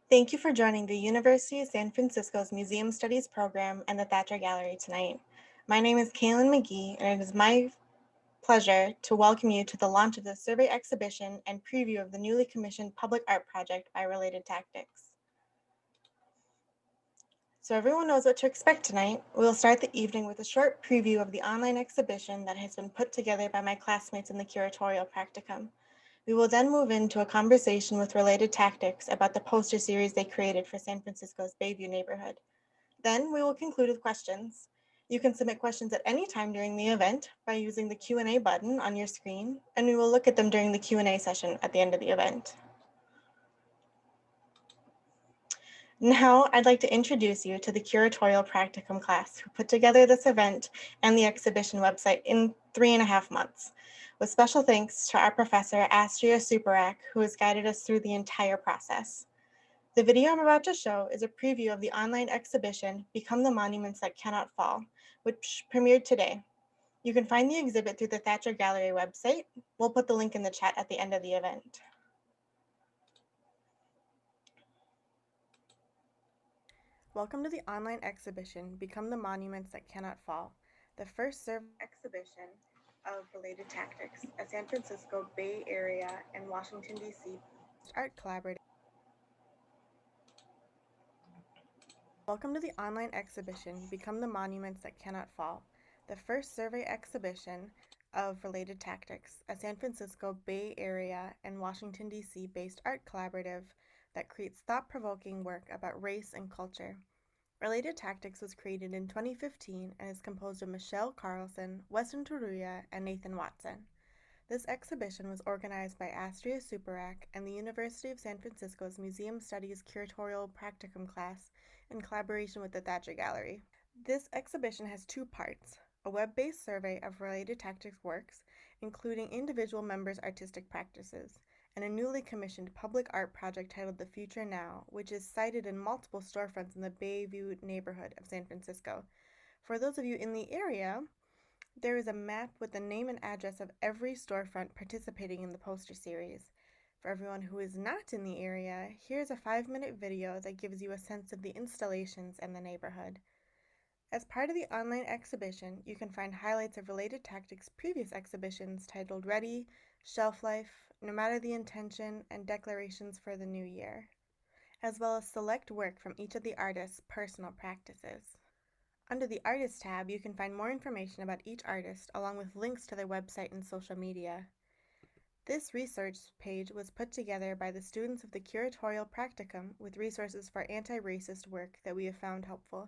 Thank you for joining the University of San Francisco's Museum Studies program and the Thatcher Gallery tonight. My name is Kaylin McGee, and it is my pleasure to welcome you to the launch of the survey exhibition and preview of the newly commissioned public art project by Related Tactics. So everyone knows what to expect tonight. We'll start the evening with a short preview of the online exhibition that has been put together by my classmates in the curatorial practicum. We will then move into a conversation with Related Tactics about the poster series they created for San Francisco's Bayview neighborhood. Then we will conclude with questions. You can submit questions at any time during the event by using the Q&A button on your screen, and we will look at them during the Q&A session at the end of the event. Now, I'd like to introduce you to the curatorial practicum class who put together this event and the exhibition website in 3.5 months, with special thanks to our professor, Astria Suparak, who has guided us through the entire process. The video I'm about to show is a preview of the online exhibition, Become the Monuments That Cannot Fall, which premiered today. You can find the exhibit through the Thatcher Gallery website. We'll put the link in the chat at the end of the event. Welcome to the online exhibition, Become the Monuments That Cannot Fall, the first survey exhibition of Related Tactics, a San Francisco Bay Area and Washington, D.C. art collaborative. Welcome to the online exhibition, Become the Monuments That Cannot Fall, the first survey exhibition of Related Tactics, a San Francisco Bay Area and Washington, D.C. based art collaborative that creates thought-provoking work about race and culture. Related Tactics was created in 2015 and is composed of Michelle Carlson, Weston Toruya, and Nathan Watson. This exhibition was organized by Astria Suparak and the University of San Francisco's Museum Studies Curatorial Practicum class in collaboration with the Thatcher Gallery. This exhibition has two parts: a web-based survey of Related Tactics works, including individual members' artistic practices, and a newly commissioned public art project titled The Future Now, which is sited in multiple storefronts in the Bayview neighborhood of San Francisco. For those of you in the area, there is a map with the name and address of every storefront participating in the poster series. For everyone who is not in the area, here's a 5-minute video that gives you a sense of the installations and the neighborhood. As part of the online exhibition, you can find highlights of Related Tactics' previous exhibitions titled Ready, Shelf Life, No Matter the Intention, and Declarations for the New Year, as well as select work from each of the artists' personal practices. Under the Artist tab, you can find more information about each artist, along with links to their website and social media. This research page was put together by the students of the curatorial practicum with resources for anti-racist work that we have found helpful.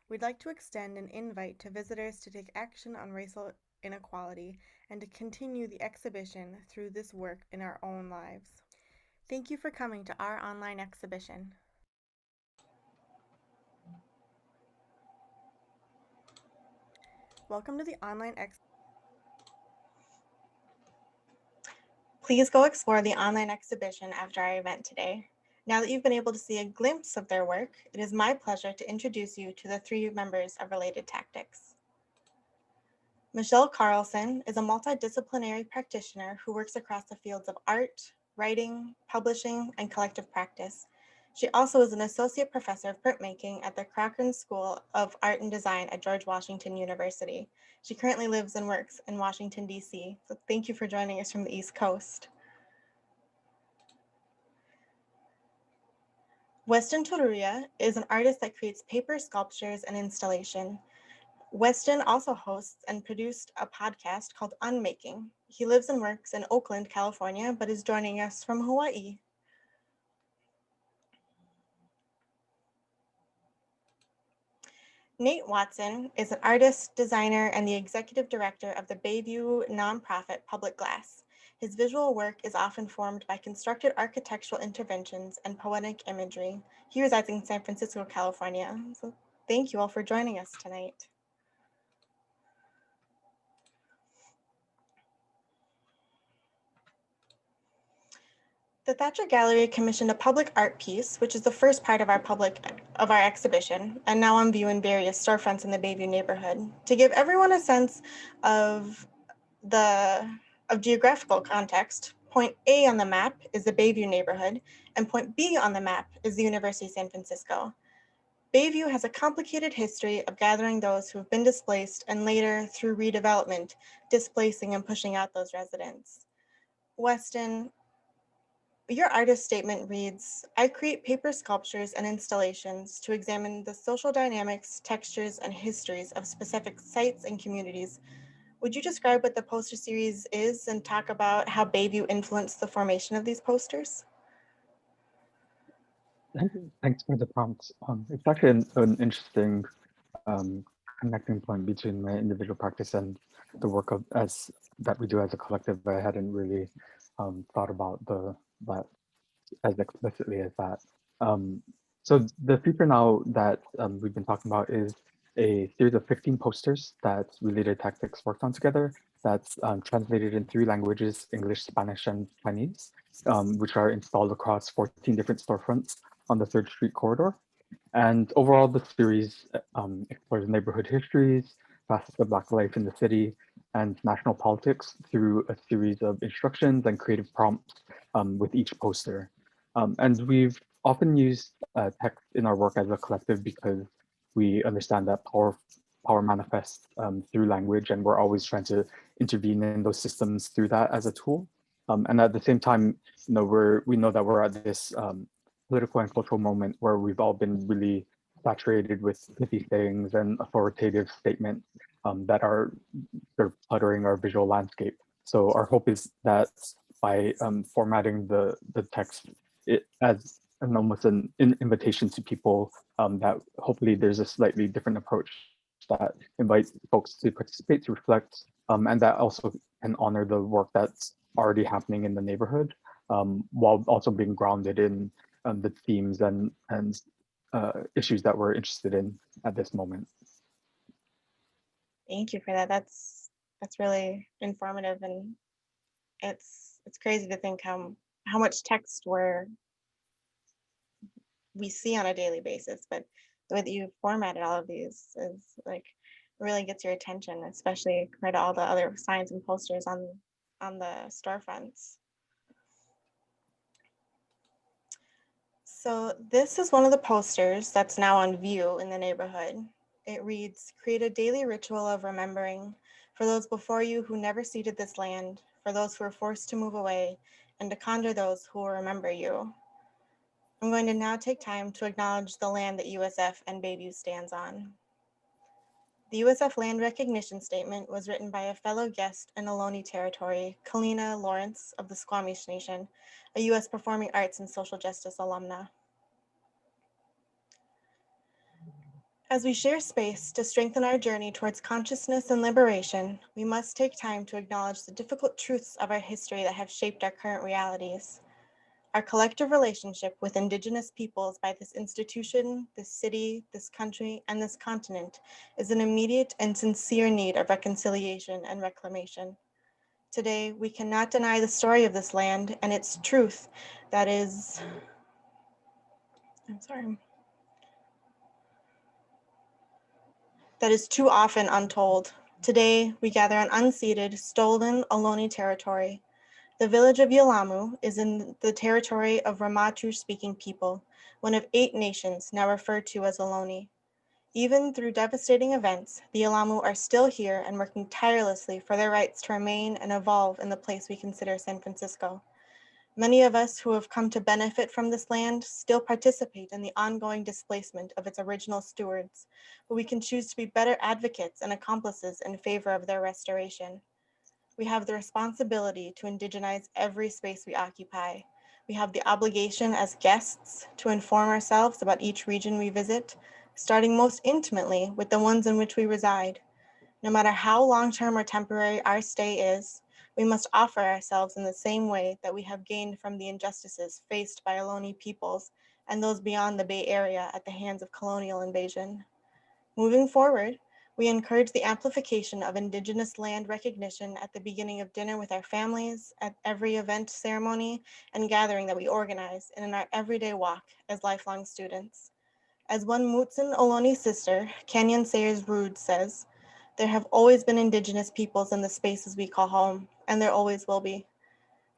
We'd like to extend an invite to visitors to take action on racial inequality and to continue the exhibition through this work in our own lives. Thank you for coming to our online exhibition. Welcome to the online exhibition. Please go explore the online exhibition after our event today. Now that you've been able to see a glimpse of their work, it is my pleasure to introduce you to the 3 members of Related Tactics. Michelle Carlson is a multidisciplinary practitioner who works across the fields of art, writing, publishing, and collective practice. She also is an associate professor of printmaking at the Cochran School of Art and Design at George Washington University. She currently lives and works in Washington, D.C., so thank you for joining us from the East Coast. Weston Toruya is an artist that creates paper sculptures and installation. Weston also hosts and produced a podcast called Unmaking. He lives and works in Oakland, California, but is joining us from Hawaii. Nate Watson is an artist, designer, and the executive director of the Bayview nonprofit Public Glass. His visual work is often formed by constructed architectural interventions and poetic imagery. He resides in San Francisco, California. So thank you all for joining us tonight. The Thatcher Gallery commissioned a public art piece, which is the first part of our exhibition, and now on view in various storefronts in the Bayview neighborhood. To give everyone a sense of geographical context, point A on the map is the Bayview neighborhood, and point B on the map is the University of San Francisco. Bayview has a complicated history of gathering those who have been displaced and later, through redevelopment, displacing and pushing out those residents. Weston, your artist statement reads, I create paper sculptures and installations to examine the social dynamics, textures, and histories of specific sites and communities. Would you describe what the poster series is and talk about how Bayview influenced the formation of these posters? Thanks for the prompt. It's actually an interesting connecting point between my individual practice and the work of as that we do as a collective. I hadn't really thought about that as explicitly as that. Um, so the feature now that we've been talking about is a series of 15 posters that Related Tactics worked on together. That's translated in 3 languages: English, Spanish, and Chinese, which are installed across 14 different storefronts on the 3rd Street corridor. And overall, the series explores neighborhood histories, facets of Black life in the city, and national politics through a series of instructions and creative prompts with each poster. And we've often used text in our work as a collective because we understand that power manifests through language, and we're always trying to intervene in those systems through that as a tool. And at the same time, we know that we're at this political and cultural moment where we've all been really saturated with pithy sayings and authoritative statements that are sort of cluttering our visual landscape. So our hope is that by formatting the text as almost an invitation to people, that hopefully there's a slightly different approach that invites folks to participate, to reflect, and that also can honor the work that's already happening in the neighborhood, while also being grounded in the themes and issues that we're interested in at this moment. Thank you for that. That's really informative, and it's crazy to think how much text we see on a daily basis, but the way that you formatted all of these is like really gets your attention, especially compared to all the other signs and posters on the storefronts. So this is one of the posters that's now on view in the neighborhood. It reads, create a daily ritual of remembering for those before you who never ceded this land, for those who were forced to move away, and to conjure those who will remember you. I'm going to now take time to acknowledge the land that USF and Bayview stands on. The USF Land Recognition Statement was written by a fellow guest in Ohlone Territory, Kalina Lawrence of the Squamish Nation, a U.S. Performing Arts and Social Justice alumna. As we share space to strengthen our journey towards consciousness and liberation, we must take time to acknowledge the difficult truths of our history that have shaped our current realities. Our collective relationship with Indigenous peoples by this institution, this city, this country, and this continent is an immediate and sincere need of reconciliation and reclamation. Today, we cannot deny the story of this land and its truth that is, that is too often untold. Today, we gather on unceded, stolen Ohlone territory. The village of Yelamu is in the territory of Ramaytush-speaking people, one of 8 nations now referred to as Ohlone. Even through devastating events, the Yelamu are still here and working tirelessly for their rights to remain and evolve in the place we consider San Francisco. Many of us who have come to benefit from this land still participate in the ongoing displacement of its original stewards, but we can choose to be better advocates and accomplices in favor of their restoration. We have the responsibility to indigenize every space we occupy. We have the obligation as guests to inform ourselves about each region we visit, starting most intimately with the ones in which we reside. No matter how long-term or temporary our stay is, we must offer ourselves in the same way that we have gained from the injustices faced by Ohlone peoples and those beyond the Bay Area at the hands of colonial invasion. Moving forward, we encourage the amplification of Indigenous land recognition at the beginning of dinner with our families, at every event, ceremony, and gathering that we organize, and in our everyday walk as lifelong students. As one Mutsun Ohlone sister, Kenyon Sayers Rude, says, there have always been Indigenous peoples in the spaces we call home, and there always will be.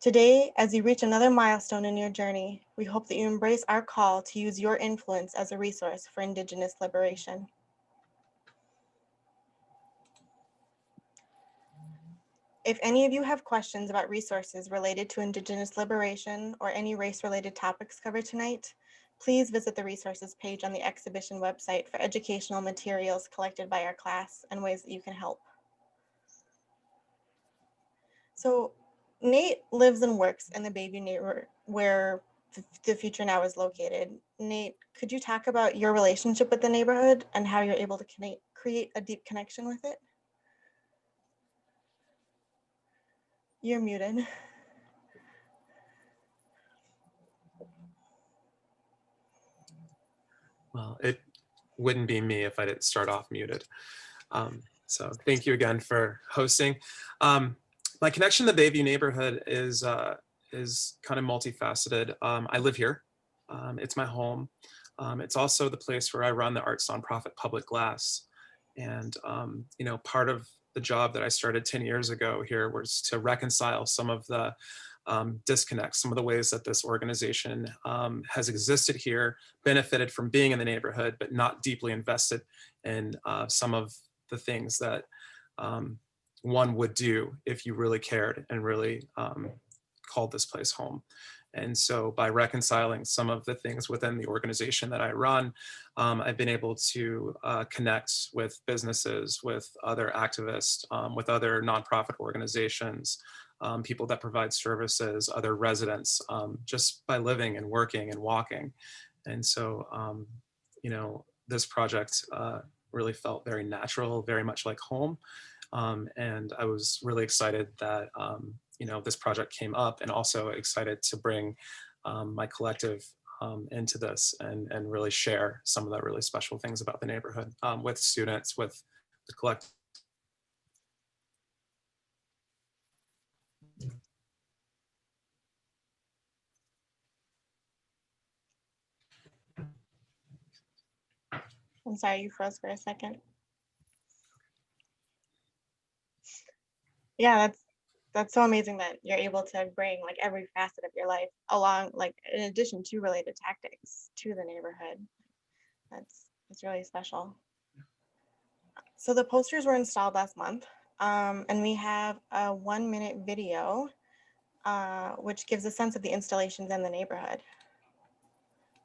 Today, as you reach another milestone in your journey, we hope that you embrace our call to use your influence as a resource for Indigenous liberation. If any of you have questions about resources related to Indigenous liberation or any race-related topics covered tonight, please visit the resources page on the exhibition website for educational materials collected by our class and ways that you can help. So Nate lives and works in the Bayview neighborhood where the Future Now is located. Nate, could you talk about your relationship with the neighborhood and how you're able to create a deep connection with it? You're muted. Well, it wouldn't be me if I didn't start off muted. So thank you again for hosting. My connection to the Bayview neighborhood is kind of multifaceted. I live here. It's my home. It's also the place where I run the arts nonprofit Public Glass. And, you know, part of the job that I started 10 years ago here was to reconcile some of the disconnects, some of the ways that this organization has existed here, benefited from being in the neighborhood, but not deeply invested in some of the things that one would do if you really cared and really called this place home. And so by reconciling some of the things within the organization that I run, I've been able to connect with businesses, with other activists, with other nonprofit organizations, people that provide services, other residents, just by living and working and walking. And so, you know, this project really felt very natural, very much like home. And I was really excited that, you know, this project came up, and also excited to bring my collective into this and really share some of the really special things about the neighborhood with students, with the collective. I'm sorry, you froze for a second. Yeah, that's so amazing that you're able to bring like every facet of your life along, like in addition to related tactics, to the neighborhood. That's really special. So the posters were installed last month, and we have a 1-minute video, which gives a sense of the installations in the neighborhood.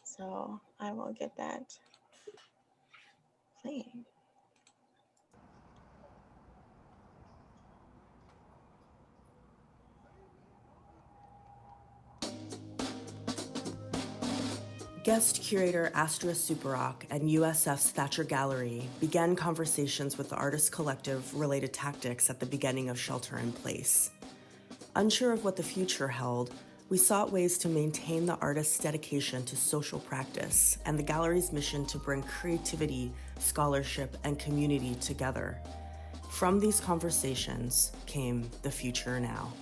So I will get that playing. Guest curator Astra Superrock and USF's Thatcher Gallery began conversations with the artist collective Related Tactics at the beginning of Shelter in Place. Unsure of what the future held, we sought ways to maintain the artist's dedication to social practice and the gallery's mission to bring creativity, scholarship, and community together. From these conversations came The Future Now.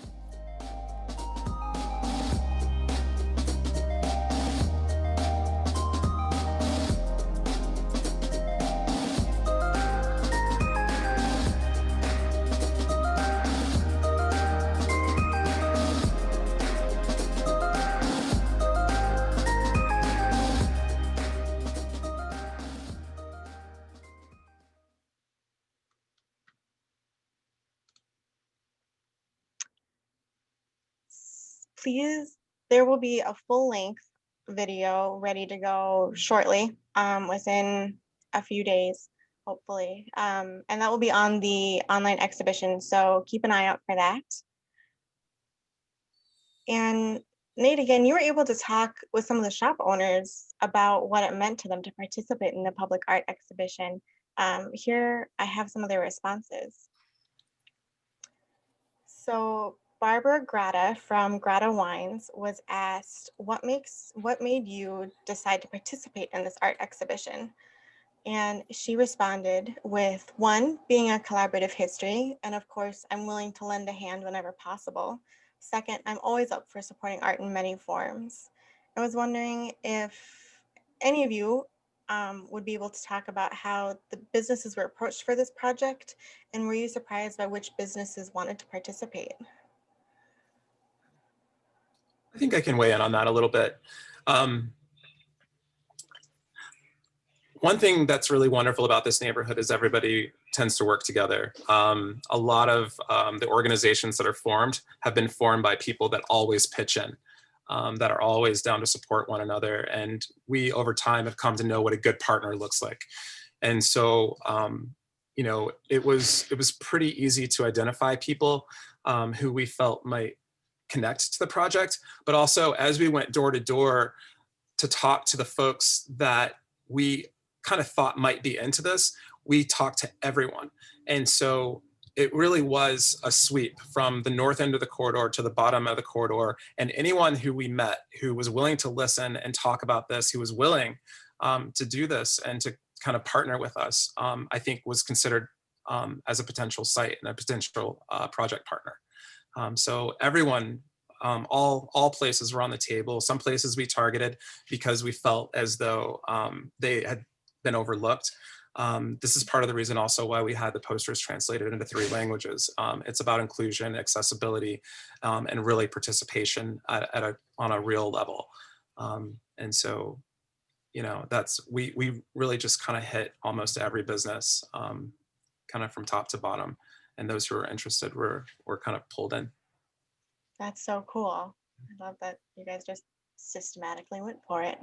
Please, there will be a full-length video ready to go shortly, within a few days, hopefully. And that will be on the online exhibition, so keep an eye out for that. And Nate, again, you were able to talk with some of the shop owners about what it meant to them to participate in the public art exhibition. Here, I have some of their responses. So Barbara Grata from Grata Wines was asked, what made you decide to participate in this art exhibition? And she responded with, 1, being a collaborative history, and of course, I'm willing to lend a hand whenever possible. 2nd, I'm always up for supporting art in many forms. I was wondering if any of you would be able to talk about how the businesses were approached for this project, and were you surprised by which businesses wanted to participate? I think I can weigh in on that a little bit. Um, One thing that's really wonderful about this neighborhood is everybody tends to work together. A lot of the organizations that are formed have been formed by people that always pitch in, that are always down to support one another. And we, over time, have come to know what a good partner looks like. And so, you know, it was pretty easy to identify people who we felt might connect to the project. But also, as we went door to door to talk to the folks that we kind of thought might be into this, we talked to everyone. And so it really was a sweep from the north end of the corridor to the bottom of the corridor. And anyone who we met who was willing to listen and talk about this, who was willing to do this and to kind of partner with us, I think was considered as a potential site and a potential project partner. So everyone, all places were on the table. Some places we targeted because we felt as though they had been overlooked. This is part of the reason also why we had the posters translated into 3 languages. It's about inclusion, accessibility, and really participation on a real level. And so, you know, we really just kind of hit almost every business, kind of from top to bottom. And those who were interested were kind of pulled in. That's so cool. I love that you guys just systematically went for it.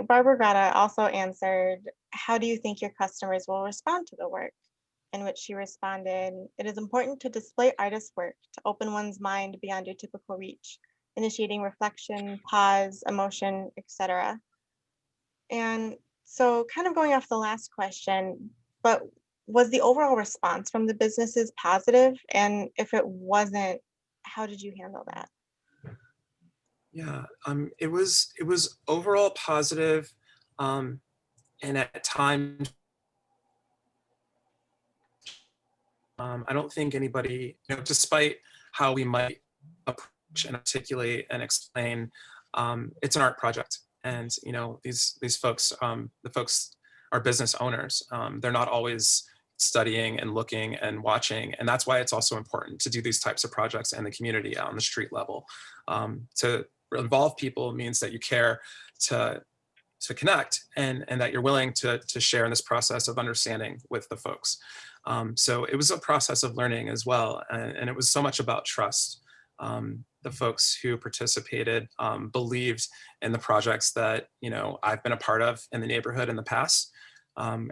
Barbara Grata also answered, how do you think your customers will respond to the work? In which she responded, it is important to display artist work, to open one's mind beyond your typical reach, initiating reflection, pause, emotion, etc. And so kind of going off the last question, but was the overall response from the businesses positive? And if it wasn't, how did you handle that? Yeah, it was overall positive, and at times, I don't think anybody, you know, despite how we might approach and articulate and explain, it's an art project, and you know, these folks, the folks are business owners. They're not always studying and looking and watching, and that's why it's also important to do these types of projects in the community on the street level. To involve people means that you care to connect and that you're willing to share in this process of understanding with the folks. So it was a process of learning as well, and it was so much about trust. The folks who participated believed in the projects that, you know, I've been a part of in the neighborhood in the past.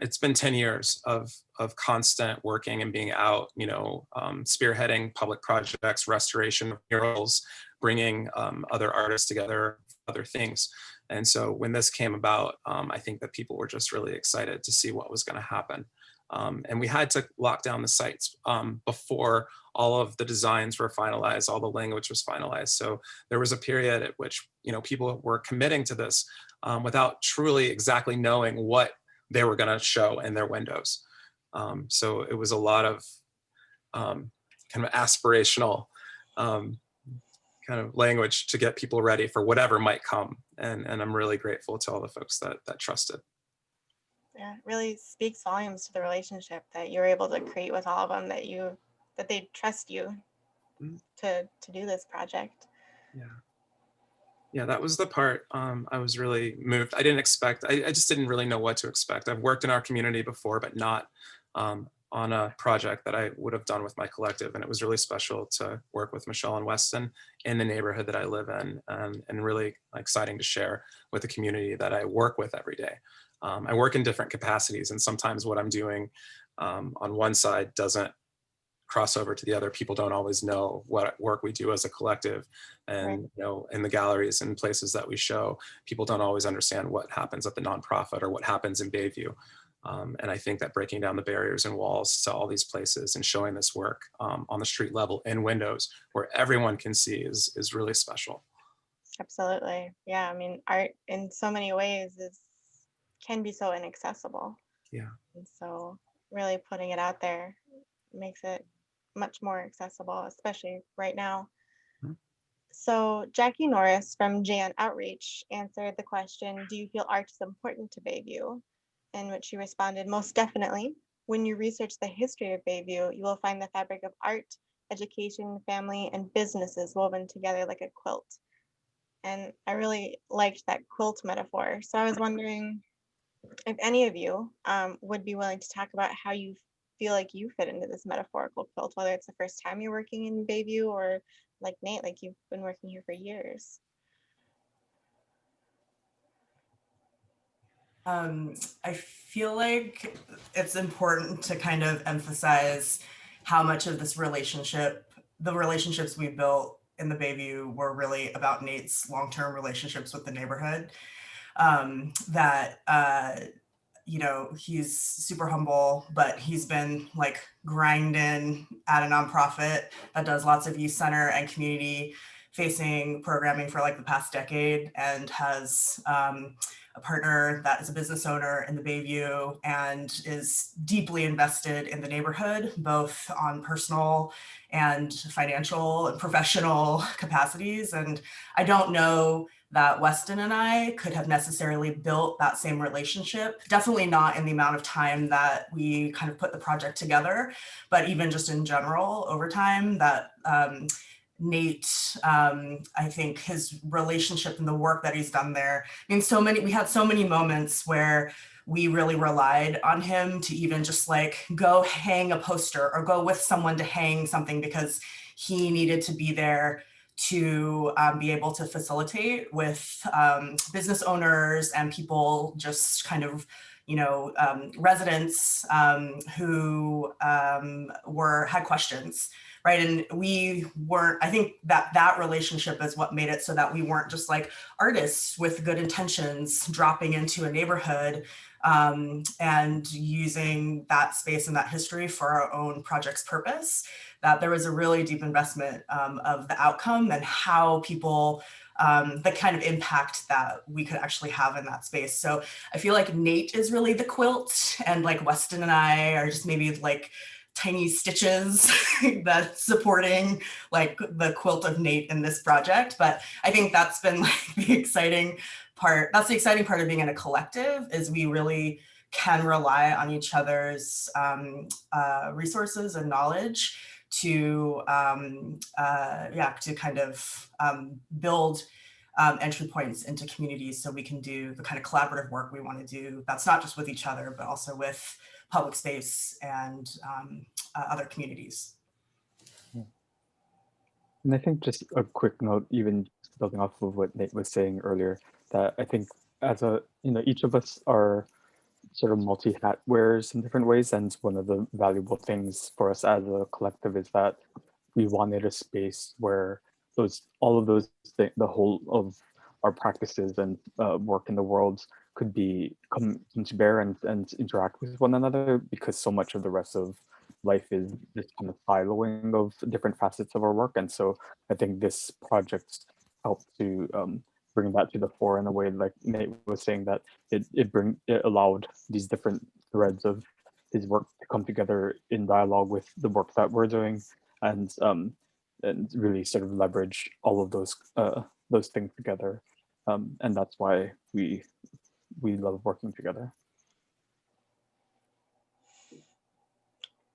It's been 10 years of constant working and being out, you know, spearheading public projects, restoration of murals, bringing other artists together, other things. And so when this came about, I think that people were just really excited to see what was going to happen. And we had to lock down the sites before all of the designs were finalized, all the language was finalized. So there was a period at which, you know, people were committing to this without truly exactly knowing what they were going to show in their windows. So it was a lot of kind of aspirational kind of language to get people ready for whatever might come. And I'm really grateful to all the folks that trusted. Yeah, it really speaks volumes to the relationship that you're able to create with all of them, that they trust you to do this project. Yeah, that was the part I was really moved. I didn't expect, I just didn't really know what to expect. I've worked in our community before, but not on a project that I would have done with my collective. And it was really special to work with Michelle and Weston in the neighborhood that I live in, and really exciting to share with the community that I work with every day. I work in different capacities, and sometimes what I'm doing on one side doesn't cross over to the other. People don't always know what work we do as a collective, and Right. you know, in the galleries and places that we show, people don't always understand what happens at the nonprofit or what happens in Bayview. And I think that breaking down the barriers and walls to all these places and showing this work on the street level in windows where everyone can see is really special. Absolutely. Yeah, I mean, art in so many ways can be so inaccessible. Yeah. And so really putting it out there makes it much more accessible, especially right now. Mhm. So Jackie Norris from JN Outreach answered the question, do you feel art is important to Bayview? In which she responded, most definitely. When you research the history of Bayview, you will find the fabric of art education, family, and businesses woven together like a quilt. And I really liked that quilt metaphor. So I was wondering if any of you would be willing to talk about how you feel like you fit into this metaphorical quilt, whether it's the first time you're working in Bayview or like Nate, like you've been working here for years. I feel like it's important to kind of emphasize how much of this relationship, the relationships we built in the Bayview were really about Nate's long-term relationships with the neighborhood. You know, he's super humble, but he's been like grinding at a nonprofit that does lots of youth center and community facing programming for like the past decade, and has a partner that is a business owner in the Bayview and is deeply invested in the neighborhood, both on personal and financial and professional capacities. And I don't know that Weston and I could have necessarily built that same relationship. Definitely not in the amount of time that we kind of put the project together, but even just in general over time that Nate, I think his relationship and the work that he's done there. I mean, we had so many moments where we really relied on him to even just like go hang a poster or go with someone to hang something because he needed to be there to be able to facilitate with business owners and people just kind of, you know, residents who had questions, right? And we weren't, I think that relationship is what made it so that we weren't just like artists with good intentions dropping into a neighborhood and using that space and that history for our own project's purpose, that there was a really deep investment of the outcome and how people, the kind of impact that we could actually have in that space. So I feel like Nate is really the quilt, and like Weston and I are just maybe like tiny stitches that's supporting like the quilt of Nate in this project. But I think that's been like the exciting part. That's the exciting part of being in a collective, is we really can rely on each other's resources and knowledge to to kind of build entry points into communities so we can do the kind of collaborative work we want to do. That's not just with each other, but also with public space and other communities. And I think just a quick note, even building off of what Nate was saying earlier, that I think as a, you know, each of us are sort of multi-hat wearers in different ways. And one of the valuable things for us as a collective is that we wanted a space where all of those, the whole of our practices and work in the world could come to bear and interact with one another, because so much of the rest of life is this kind of siloing of different facets of our work. And so I think this project helped to bring that to the fore in a way, like Nate was saying, that it allowed these different threads of his work to come together in dialogue with the work that we're doing, and really sort of leverage all of those things together. And that's why we love working together.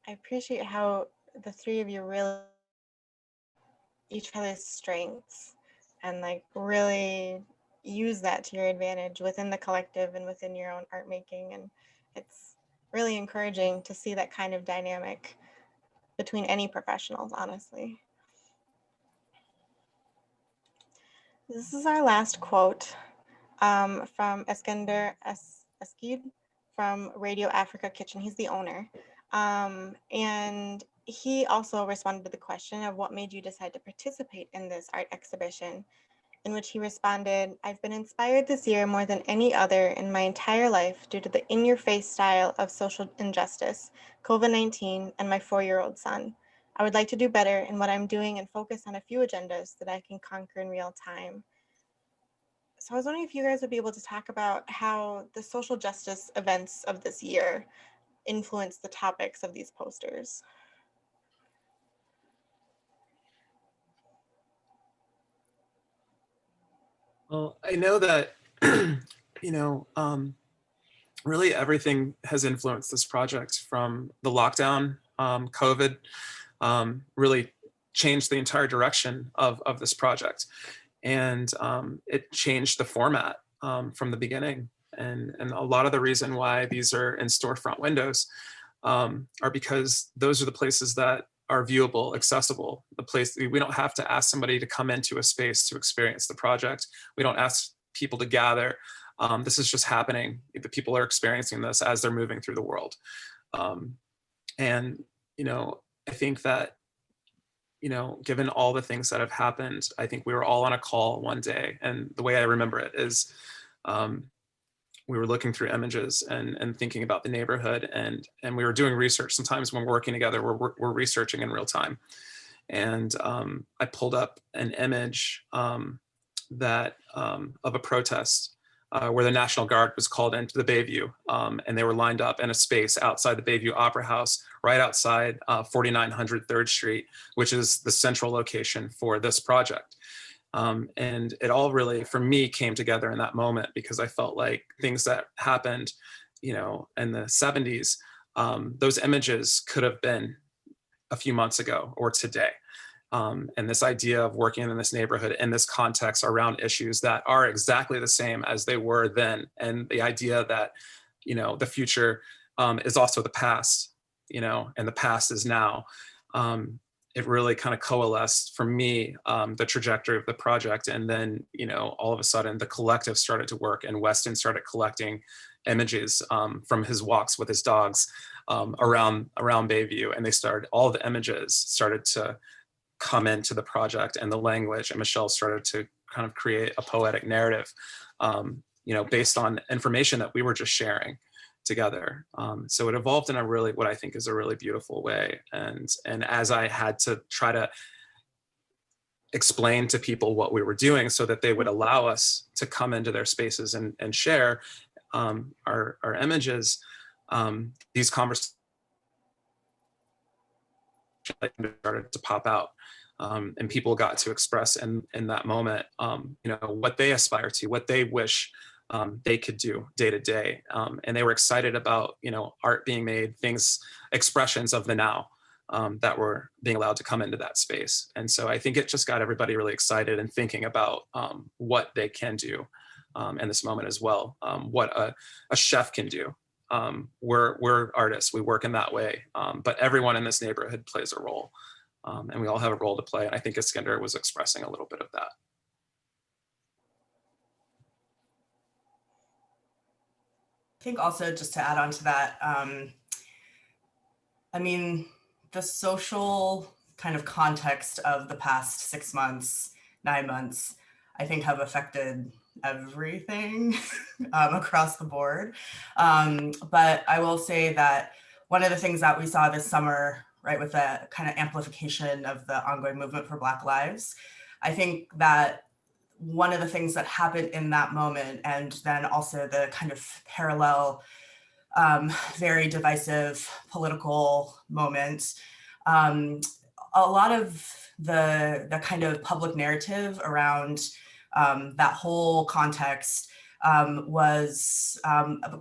I appreciate how the three of you really each other's strengths and like really use that to your advantage within the collective and within your own art making. And it's really encouraging to see that kind of dynamic between any professionals, honestly. This is our last quote from Eskinder Eskid from Radio Africa Kitchen. He's the owner. And he also responded to the question of what made you decide to participate in this art exhibition, in which he responded, "I've been inspired this year more than any other in my entire life due to the in-your-face style of social injustice, COVID-19, and my 4-year-old son. I would like to do better in what I'm doing and focus on a few agendas that I can conquer in real time." So I was wondering if you guys would be able to talk about how the social justice events of this year influence the topics of these posters. Well, I know that, you know, really everything has influenced this project, from the lockdown, COVID, really changed the entire direction of this project. And it changed the format from the beginning. And a lot of the reason why these are in storefront windows are because those are the places that are viewable, accessible, the place we don't have to ask somebody to come into a space to experience the project. We don't ask people to gather. This is just happening. The people are experiencing this as they're moving through the world. And, you know, I think that, you know, given all the things that have happened, I think we were all on a call one day. And the way I remember it is we were looking through images and thinking about the neighborhood, and we were doing research. Sometimes when we're working together, we're researching in real time. And I pulled up an image that of a protest where the National Guard was called into the Bayview, and they were lined up in a space outside the Bayview Opera House, right outside 4900 3rd Street, which is the central location for this project. And it all really, for me, came together in that moment, because I felt like things that happened, you know, in the 70s, those images could have been a few months ago or today. And this idea of working in this neighborhood in this context around issues that are exactly the same as they were then. And the idea that, you know, the future is also the past, you know, and the past is now. It really kind of coalesced for me, the trajectory of the project. And then, you know, all of a sudden the collective started to work, and Weston started collecting images from his walks with his dogs around Bayview. And all the images started to come into the project and the language, and Michelle started to kind of create a poetic narrative, you know, based on information that we were just sharing together. So it evolved in a really, what I think is a really beautiful way. And as I had to try to explain to people what we were doing so that they would allow us to come into their spaces and share our images, these conversations started to pop out. And people got to express in that moment, you know, what they aspire to, what they wish they could do day to day. And they were excited about, you know, art being made, expressions of the now that were being allowed to come into that space. And so I think it just got everybody really excited and thinking about what they can do in this moment as well, what a chef can do. We're artists, we work in that way, but everyone in this neighborhood plays a role, and we all have a role to play. And I think Iskender was expressing a little bit of that. I think also, just to add on to that, I mean, the social kind of context of the past 6 months, 9 months, I think have affected everything across the board. But I will say that one of the things that we saw this summer, right, with the kind of amplification of the ongoing movement for Black lives, I think that one of the things that happened in that moment, and then also the kind of parallel, very divisive political moment, a lot of the kind of public narrative around that whole context was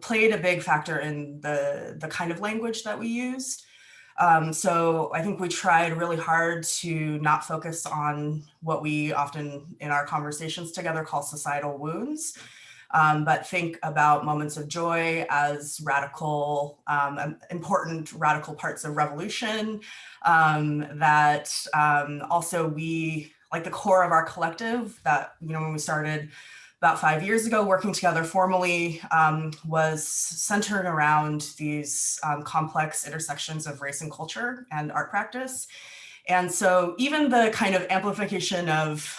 played a big factor in the kind of language that we used. So I think we tried really hard to not focus on what we often in our conversations together call societal wounds, but think about moments of joy as radical, important radical parts of revolution, that also we, like the core of our collective that, you know, when we started about 5 years ago, working together formally, was centered around these complex intersections of race and culture and art practice. And so even the kind of amplification of,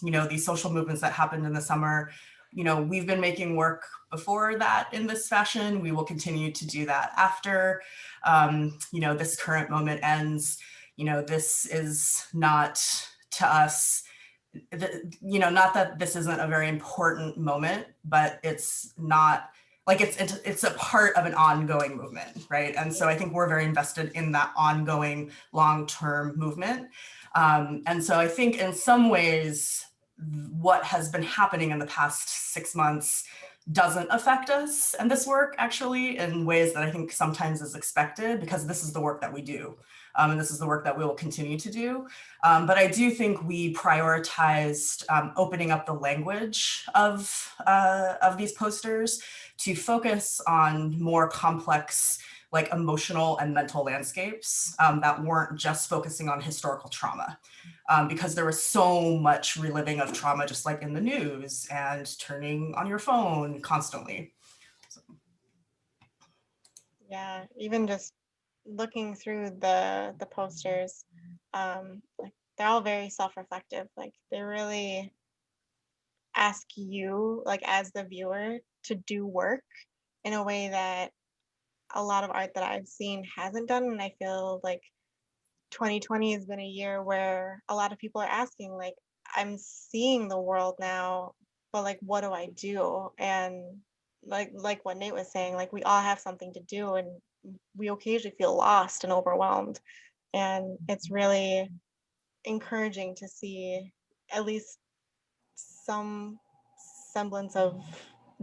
you know, these social movements that happened in the summer, you know, we've been making work before that in this fashion. We will continue to do that after, you know, this current moment ends. You know, this is not to us, you know, not that this isn't a very important moment, but it's not like it's a part of an ongoing movement, right? And so I think we're very invested in that ongoing long-term movement. And so I think in some ways, what has been happening in the past 6 months doesn't affect us and this work actually in ways that I think sometimes is expected, because this is the work that we do. And this is the work that we will continue to do. But I do think we prioritized opening up the language of these posters to focus on more complex, like emotional and mental landscapes that weren't just focusing on historical trauma. Because there was so much reliving of trauma, just like in the news and turning on your phone constantly. So. Yeah, even just looking through the posters, like they're all very self-reflective. Like they really ask you, like as the viewer, to do work in a way that a lot of art that I've seen hasn't done. And I feel like 2020 has been a year where a lot of people are asking, like, I'm seeing the world now, but like, what do I do? And like what Nate was saying, like we all have something to do, and we occasionally feel lost and overwhelmed. And it's really encouraging to see at least some semblance of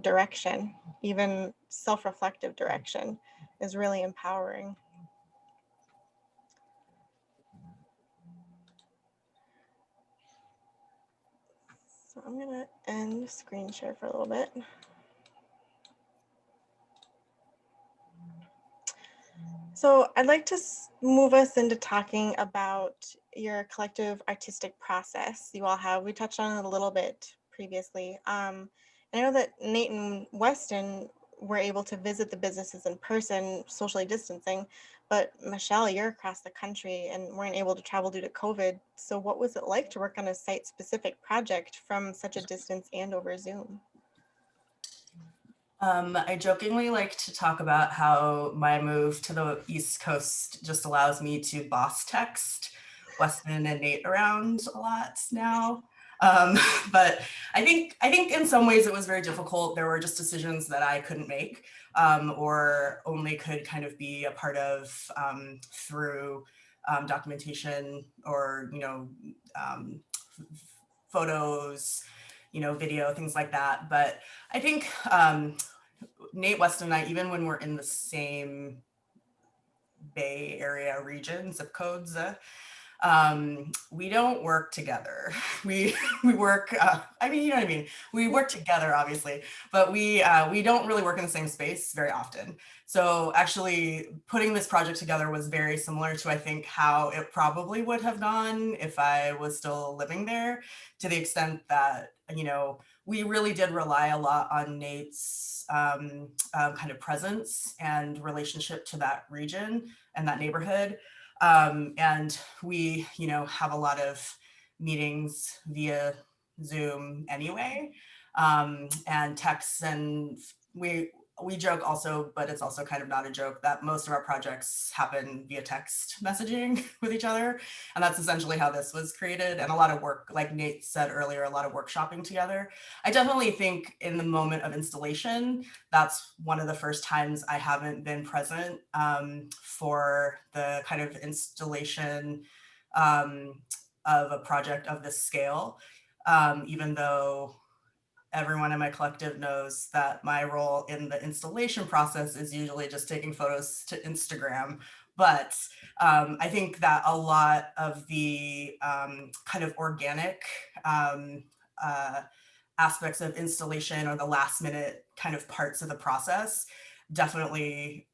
direction, even self-reflective direction, is really empowering. So I'm gonna end screen share for a little bit. So I'd like to move us into talking about your collective artistic process you all have. We touched on it a little bit previously. I know that Nate and Weston were able to visit the businesses in person, socially distancing, but Michelle, you're across the country and weren't able to travel due to COVID. So what was it like to work on a site-specific project from such a distance and over Zoom? I jokingly like to talk about how my move to the East Coast just allows me to boss text Weston and Nate around a lot now. But I think in some ways it was very difficult. There were just decisions that I couldn't make or only could kind of be a part of through documentation or, photos, video, things like that. But I think Nate, Weston, and I, even when we're in the same Bay Area region, zip codes, we don't work together. We work. I mean, you know what I mean. We work together, obviously, but we don't really work in the same space very often. So actually, putting this project together was very similar to, I think, how it probably would have gone if I was still living there. To the extent that we really did rely a lot on Nate's kind of presence and relationship to that region and that neighborhood. And we, have a lot of meetings via Zoom anyway, and texts, and we joke also, but it's also kind of not a joke, that most of our projects happen via text messaging with each other. And that's essentially how this was created. And a lot of work, like Nate said earlier, a lot of workshopping together. I definitely think in the moment of installation, that's one of the first times I haven't been present for the kind of installation of a project of this scale, even though everyone in my collective knows that my role in the installation process is usually just taking photos to Instagram. But I think that a lot of the kind of organic aspects of installation or the last minute kind of parts of the process, definitely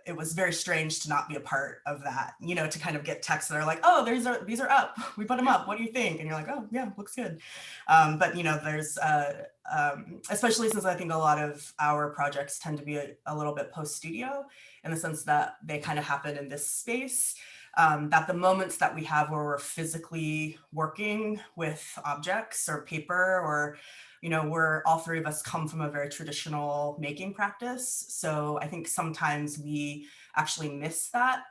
it was very strange to not be a part of that, to kind of get texts that are like, oh, these are up, we put them up, what do you think? And you're like, oh yeah, looks good. But there's especially since I think a lot of our projects tend to be a little bit post-studio in the sense that they kind of happen in this space, that the moments that we have where we're physically working with objects or paper or we're all three of us come from a very traditional making practice. So I think sometimes we actually miss that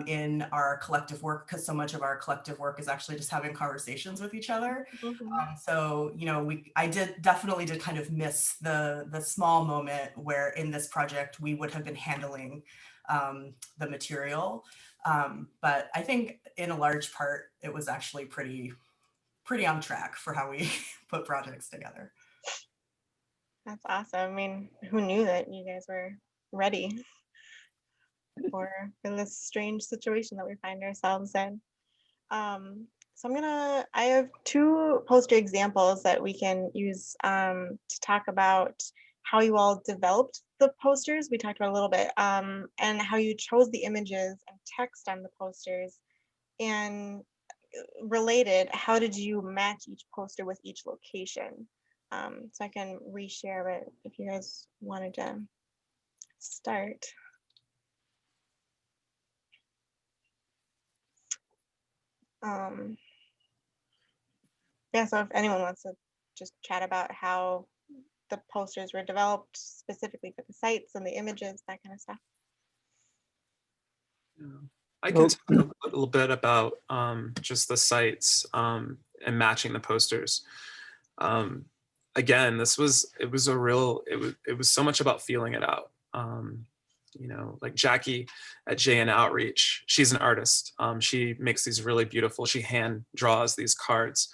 in our collective work, because so much of our collective work is actually just having conversations with each other. So, I definitely did kind of miss the small moment where in this project we would have been handling the material. But I think in a large part, it was actually pretty on track for how we put projects together. That's awesome. I mean, who knew that you guys were ready? for this strange situation that we find ourselves in. So I have two poster examples that we can use to talk about how you all developed the posters. We talked about a little bit, and how you chose the images and text on the posters. And related, how did you match each poster with each location? So I can reshare it if you guys wanted to start. Um, yeah, so if anyone wants to just chat about how the posters were developed specifically for the sites and the images, that kind of stuff. Yeah. I can Well, talk a little bit about just the sites and matching the posters. Again, it was so much about feeling it out. You know, like Jackie at JN Outreach, she's an artist. She makes these really beautiful, she hand draws these cards,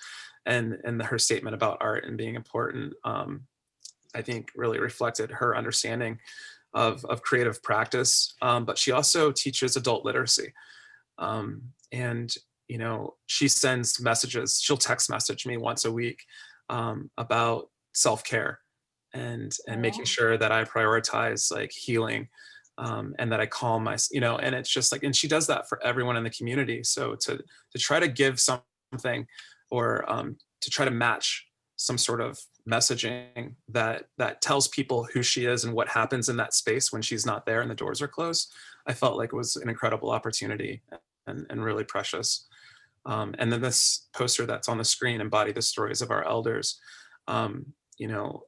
and her statement about art and being important, I think really reflected her understanding of creative practice. But she also teaches adult literacy. And, you know, she sends messages, she'll text message me once a week about self-care and making sure that I prioritize like healing, and that I calm my, you know, and it's just like, and she does that for everyone in the community. So to try to give something, or to try to match some sort of messaging that tells people who she is and what happens in that space when she's not there and the doors are closed, I felt like it was an incredible opportunity and really precious. And then this poster that's on the screen, Embody the Stories of Our Elders. You know,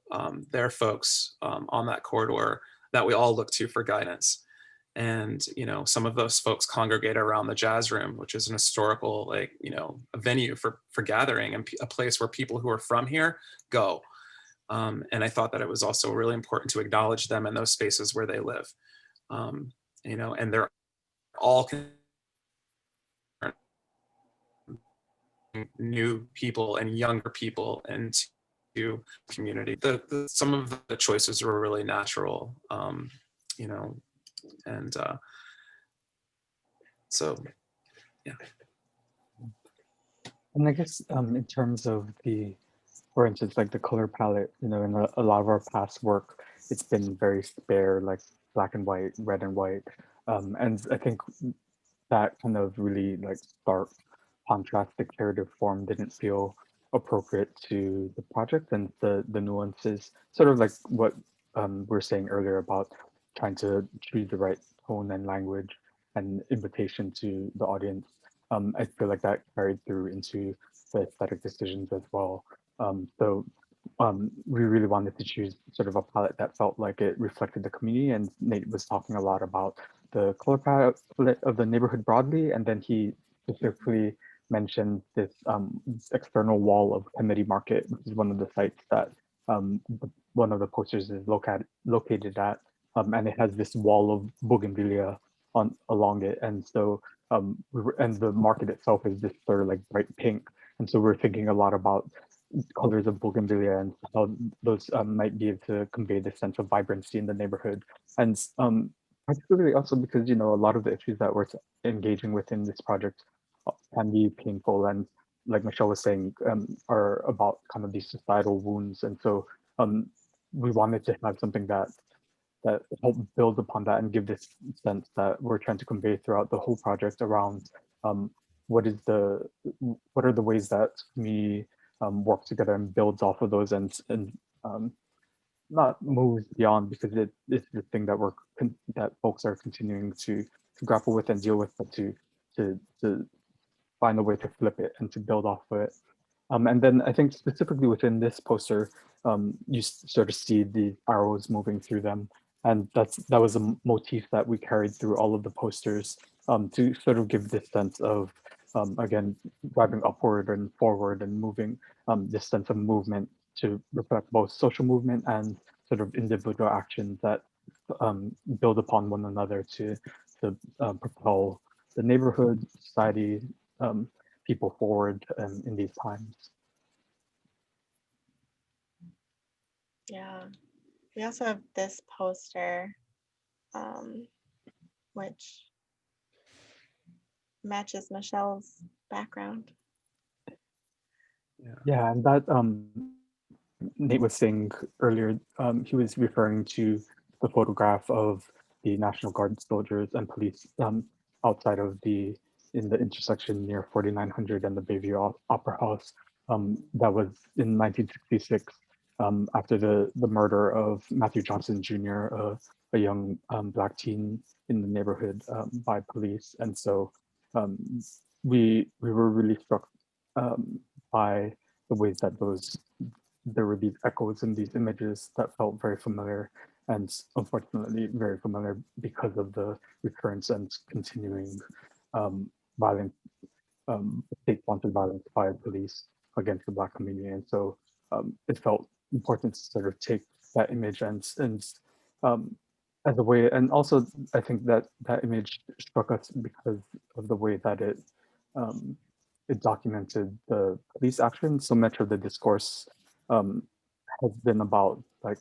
they're folks on that corridor that we all look to for guidance. And, you know, some of those folks congregate around the Jazz Room, which is an historical, like, you know, a venue for gathering and a place where people who are from here go. And I thought that it was also really important to acknowledge them in those spaces where they live. You know, and they're all new people and younger people into community. Some of the choices were really natural, you know, and so yeah. and I guess in terms of for instance, like the color palette, you know, in a lot of our past work, it's been very spare, like black and white, red and white. And I think that kind of really like stark contrast declarative form didn't feel appropriate to the project, and the nuances, sort of like what we were saying earlier about trying to choose the right tone and language and invitation to the audience. I feel like that carried through into the aesthetic decisions as well. We really wanted to choose sort of a palette that felt like it reflected the community, and Nate was talking a lot about the color palette of the neighborhood broadly, and then he specifically mentioned this external wall of Kennedy Market, which is one of the sites that one of the posters is located at, and it has this wall of bougainvillea along it, and so and the market itself is this sort of like bright pink, and so we're thinking a lot about colors of bougainvillea and how those might be able to convey this sense of vibrancy in the neighborhood, and particularly also because, you know, a lot of the issues that we're engaging with in this project can be painful, and like Michelle was saying, are about kind of these societal wounds, and so we wanted to have something that help build upon that and give this sense that we're trying to convey throughout the whole project around what are the ways that we work together and builds off of those, and not moves beyond, because it's the thing that that folks are continuing to grapple with and deal with, but to find a way to flip it and to build off of it. And then I think specifically within this poster, you sort of see the arrows moving through them. And that was a motif that we carried through all of the posters, to sort of give this sense of, again, driving upward and forward and moving, this sense of movement to reflect both social movement and sort of individual actions that build upon one another to propel the neighborhood, society, people forward in these times. Yeah. We also have this poster, which matches Michelle's background. Yeah, and that Nate was saying earlier, he was referring to the photograph of the National Guard soldiers and police outside of in the intersection near 4900 and the Bayview Opera House. That was in 1966, after the murder of Matthew Johnson Jr., a young Black teen in the neighborhood by police. And so we were really struck by the ways that there were these echoes in these images that felt very familiar, and unfortunately very familiar because of the recurrence and continuing violence, state-sponsored violence by police against the Black community. And so it felt important to sort of take that image and as a way, and also I think that that image struck us because of the way that it documented the police action. So much of the discourse has been about like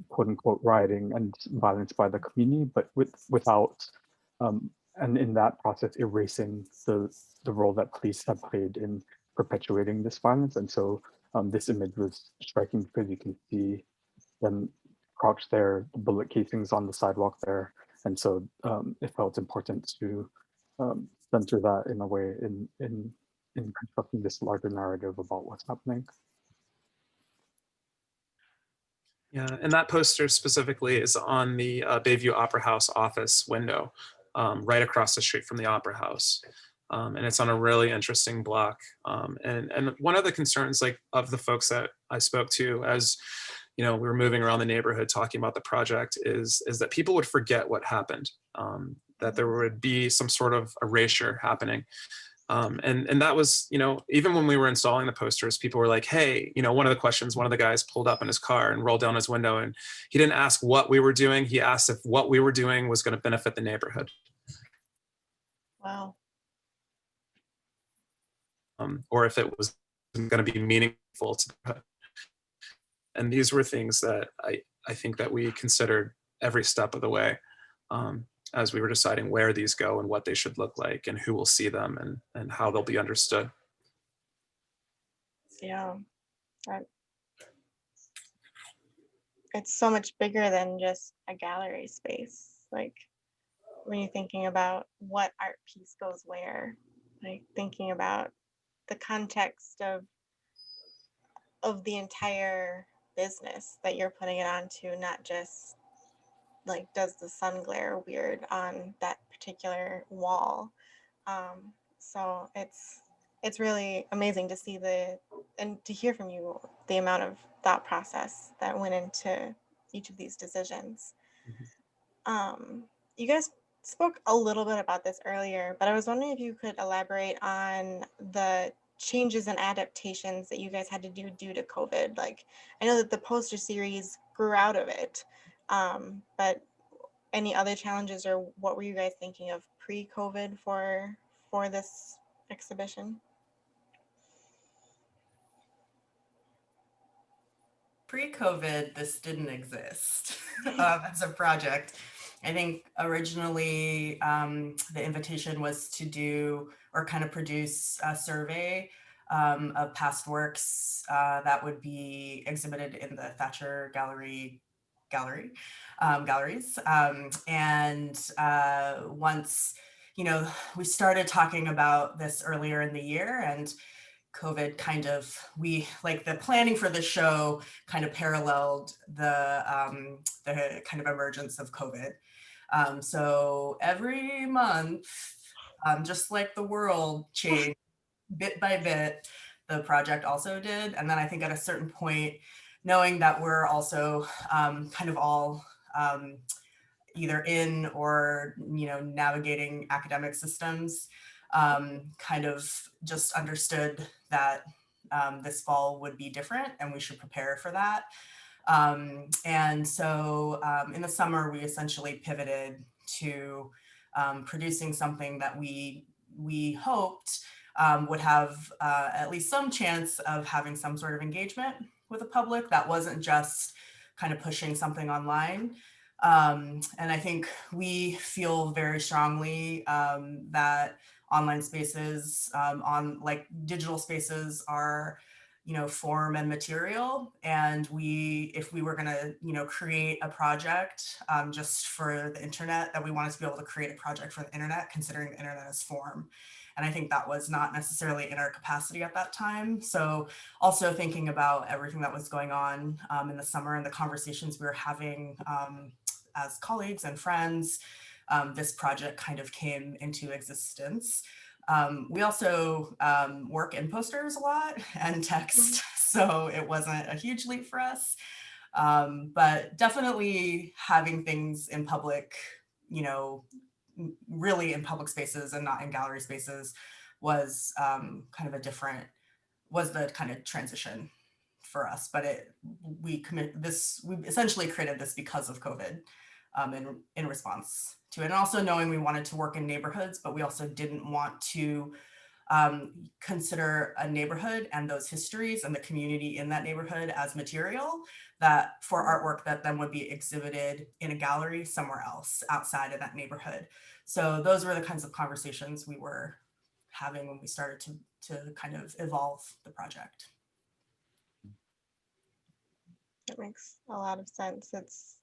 quote unquote rioting and violence by the community, but without and in that process erasing the role that police have played in perpetuating this violence. And so this image was striking because you can see them crouched there, the bullet casings on the sidewalk there. And so it felt important to center that in a way in constructing this larger narrative about what's happening. Yeah, and that poster specifically is on the Bayview Opera House office window, right across the street from the Opera House. And it's on a really interesting block. And one of the concerns like of the folks that I spoke to as we were moving around the neighborhood talking about the project is that people would forget what happened, that there would be some sort of erasure happening. And that was, even when we were installing the posters, people were like, hey, one of the questions, one of the guys pulled up in his car and rolled down his window, and he didn't ask what we were doing. He asked if what we were doing was going to benefit the neighborhood. Wow. Or if it was going to be meaningful to the. And these were things that I think that we considered every step of the way as we were deciding where these go and what they should look like and who will see them and how they'll be understood. Yeah. It's so much bigger than just a gallery space. Like when you're thinking about what art piece goes where, like thinking about the context of the entire business that you're putting it onto, not just like does the sun glare weird on that particular wall. So it's really amazing to see and to hear from you the amount of thought process that went into each of these decisions. You guys spoke a little bit about this earlier, but I was wondering if you could elaborate on the changes and adaptations that you guys had to do due to COVID. Like, I know that the poster series grew out of it, but any other challenges, or what were you guys thinking of pre-COVID for this exhibition? Pre-COVID, this didn't exist as a project. I think originally the invitation was to do or kind of produce a survey of past works that would be exhibited in the Thatcher galleries. And once, we started talking about this earlier in the year, and COVID the planning for the show kind of paralleled the kind of emergence of COVID. So every month, just like the world changed bit by bit, the project also did. And then I think at a certain point, knowing that we're also kind of all either in or, navigating academic systems, kind of just understood that this fall would be different and we should prepare for that. And so in the summer, we essentially pivoted to producing something that we hoped would have at least some chance of having some sort of engagement with the public that wasn't just kind of pushing something online. And I think we feel very strongly that online spaces, on like digital spaces, are, you know, form and material. And if we were going to, you know, create a project just for the internet, that we wanted to be able to create a project for the internet, considering the internet as form. And I think that was not necessarily in our capacity at that time. So also thinking about everything that was going on in the summer and the conversations we were having as colleagues and friends, this project kind of came into existence. We also work in posters a lot and text, so it wasn't a huge leap for us. But definitely having things in public, you know, really in public spaces and not in gallery spaces was was the kind of transition for us. But we essentially created this because of COVID, in response to it. And also knowing we wanted to work in neighborhoods, but we also didn't want to consider a neighborhood and those histories and the community in that neighborhood as material that for artwork that then would be exhibited in a gallery somewhere else outside of that neighborhood. So those were the kinds of conversations we were having when we started to kind of evolve the project. That makes a lot of sense.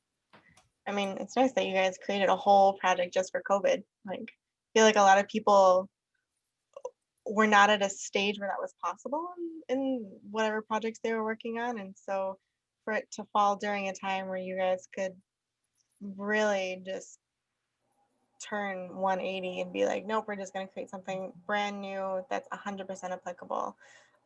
I mean, it's nice that you guys created a whole project just for COVID. Like, I feel like a lot of people were not at a stage where that was possible in whatever projects they were working on. And so for it to fall during a time where you guys could really just turn 180 and be like, nope, we're just going to create something brand new that's 100% applicable.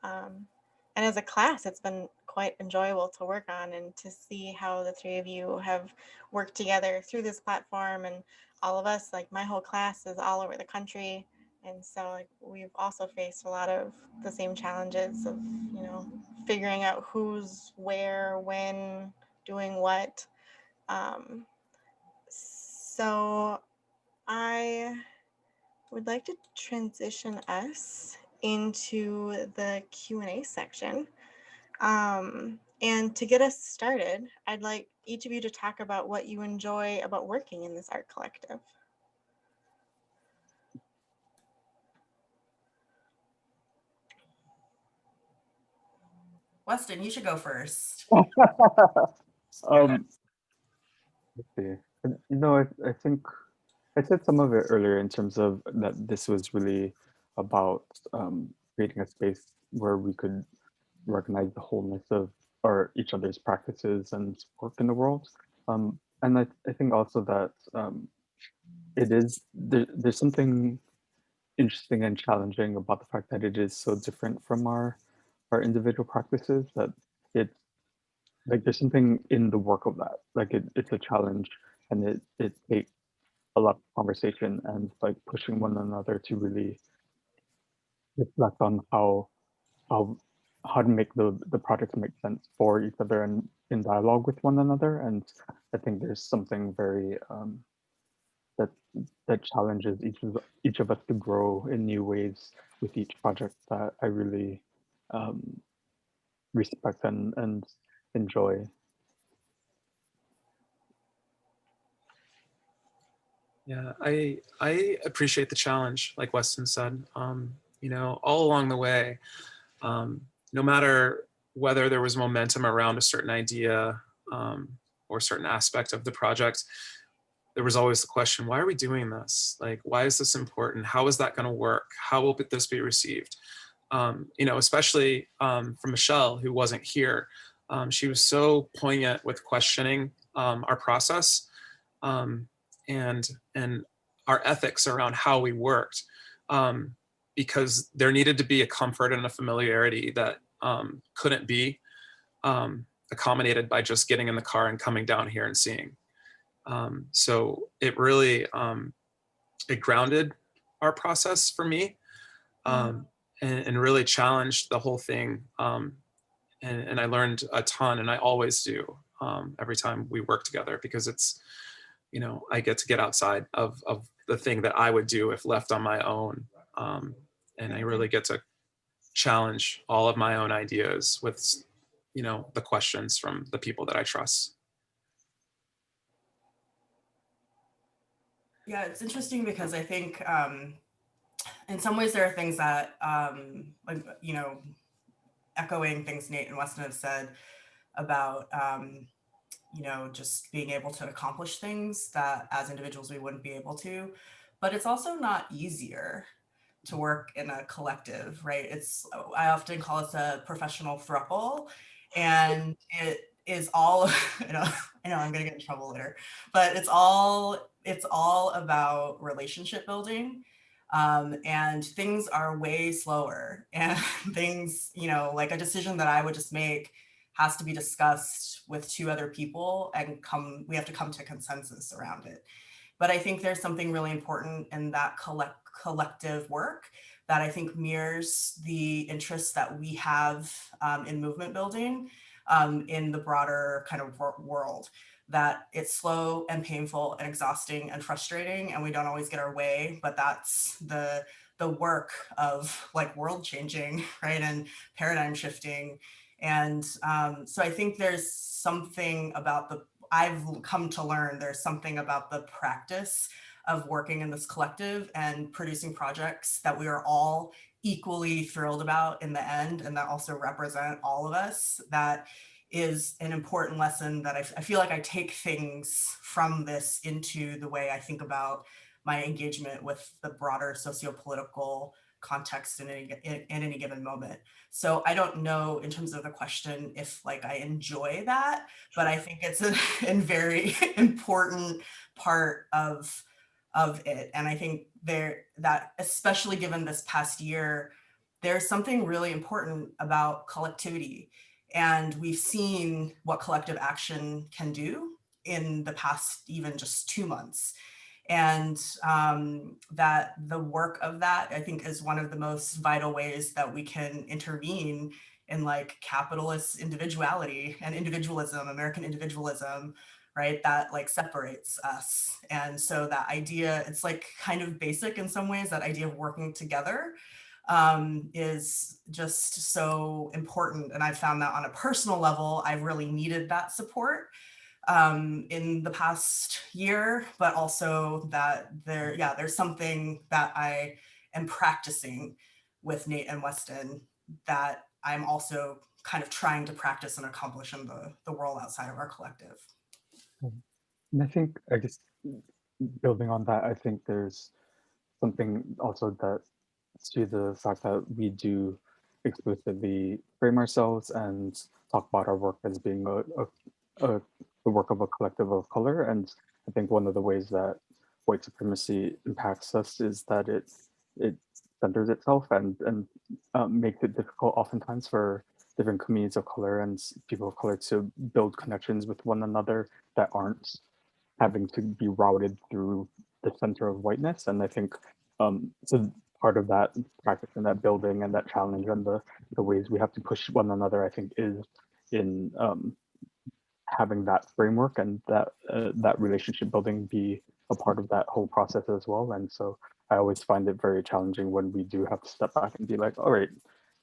And as a class, it's been quite enjoyable to work on and to see how the three of you have worked together through this platform. And all of us, like my whole class is all over the country. And so like we've also faced a lot of the same challenges of, you know, figuring out who's where, when, doing what. So I would like to transition us into the Q&A section. And to get us started, I'd like each of you to talk about what you enjoy about working in this art collective. Weston, you should go first. Let's see. You know, I think I said some of it earlier in terms of that this was really about creating a space where we could recognize the wholeness of each other's practices and work in the world. And I think also that there's something interesting and challenging about the fact that it is so different from our individual practices, that it's like there's something in the work of that. Like it's a challenge, and it takes a lot of conversation and like pushing one another to really reflect on how how to make the projects make sense for each other and in dialogue with one another. And I think there's something very that challenges each of us to grow in new ways with each project that I really respect and enjoy. Yeah, I appreciate the challenge, like Weston said. You know, all along the way, no matter whether there was momentum around a certain idea or certain aspect of the project, there was always the question, why are we doing this? Like, why is this important? How is that going to work? How will this be received? You know, especially from Michelle, who wasn't here. She was so poignant with questioning our process and our ethics around how we worked, because there needed to be a comfort and a familiarity that couldn't be accommodated by just getting in the car and coming down here and seeing. So it really, it grounded our process for me, and really challenged the whole thing. And I learned a ton, and I always do every time we work together, because it's, you know, I get to get outside of the thing that I would do if left on my own. And I really get to challenge all of my own ideas with, you know, the questions from the people that I trust. Yeah, it's interesting because I think in some ways there are things that, like, you know, echoing things Nate and Weston have said about, you know, just being able to accomplish things that as individuals we wouldn't be able to. But it's also not easier to work in a collective, right? I often call it a professional throuple, and it is all, I know I'm gonna get in trouble later, but it's all about relationship building. And things are way slower and things, you know, like a decision that I would just make has to be discussed with two other people and we have to come to consensus around it. But I think there's something really important in that collective work that I think mirrors the interests that we have in movement building in the broader kind of world. That it's slow and painful and exhausting and frustrating, and we don't always get our way. But that's the work of like world changing, right, and paradigm shifting. And so I think there's something about I've come to learn there's something about the practice of working in this collective and producing projects that we are all equally thrilled about in the end, and that also represent all of us. That is an important lesson that I feel like I take things from this into the way I think about my engagement with the broader socio-political context in any given moment. So I don't know in terms of the question if like I enjoy that, but I think it's a very important part of it. And I think that especially given this past year, there's something really important about collectivity. And we've seen what collective action can do in the past even just 2 months. And that the work of that, I think, is one of the most vital ways that we can intervene in like capitalist individuality and individualism, American individualism, right? That like separates us. And so that idea, it's like kind of basic in some ways, that idea of working together is just so important. And I've found that on a personal level, I've really needed that support in the past year, but also that there's something that I am practicing with Nate and Weston that I'm also kind of trying to practice and accomplish in the world outside of our collective. And I think, I guess, building on that, I think there's something also that to the fact that we do exclusively frame ourselves and talk about our work as being the work of a collective of color. And I think one of the ways that white supremacy impacts us is that it centers itself and makes it difficult oftentimes for different communities of color and people of color to build connections with one another that aren't having to be routed through the center of whiteness. And I think so part of that practice and that building and that challenge and the ways we have to push one another, I think, is in having that framework and that relationship building be a part of that whole process as well. And so I always find it very challenging when we do have to step back and be like, all right,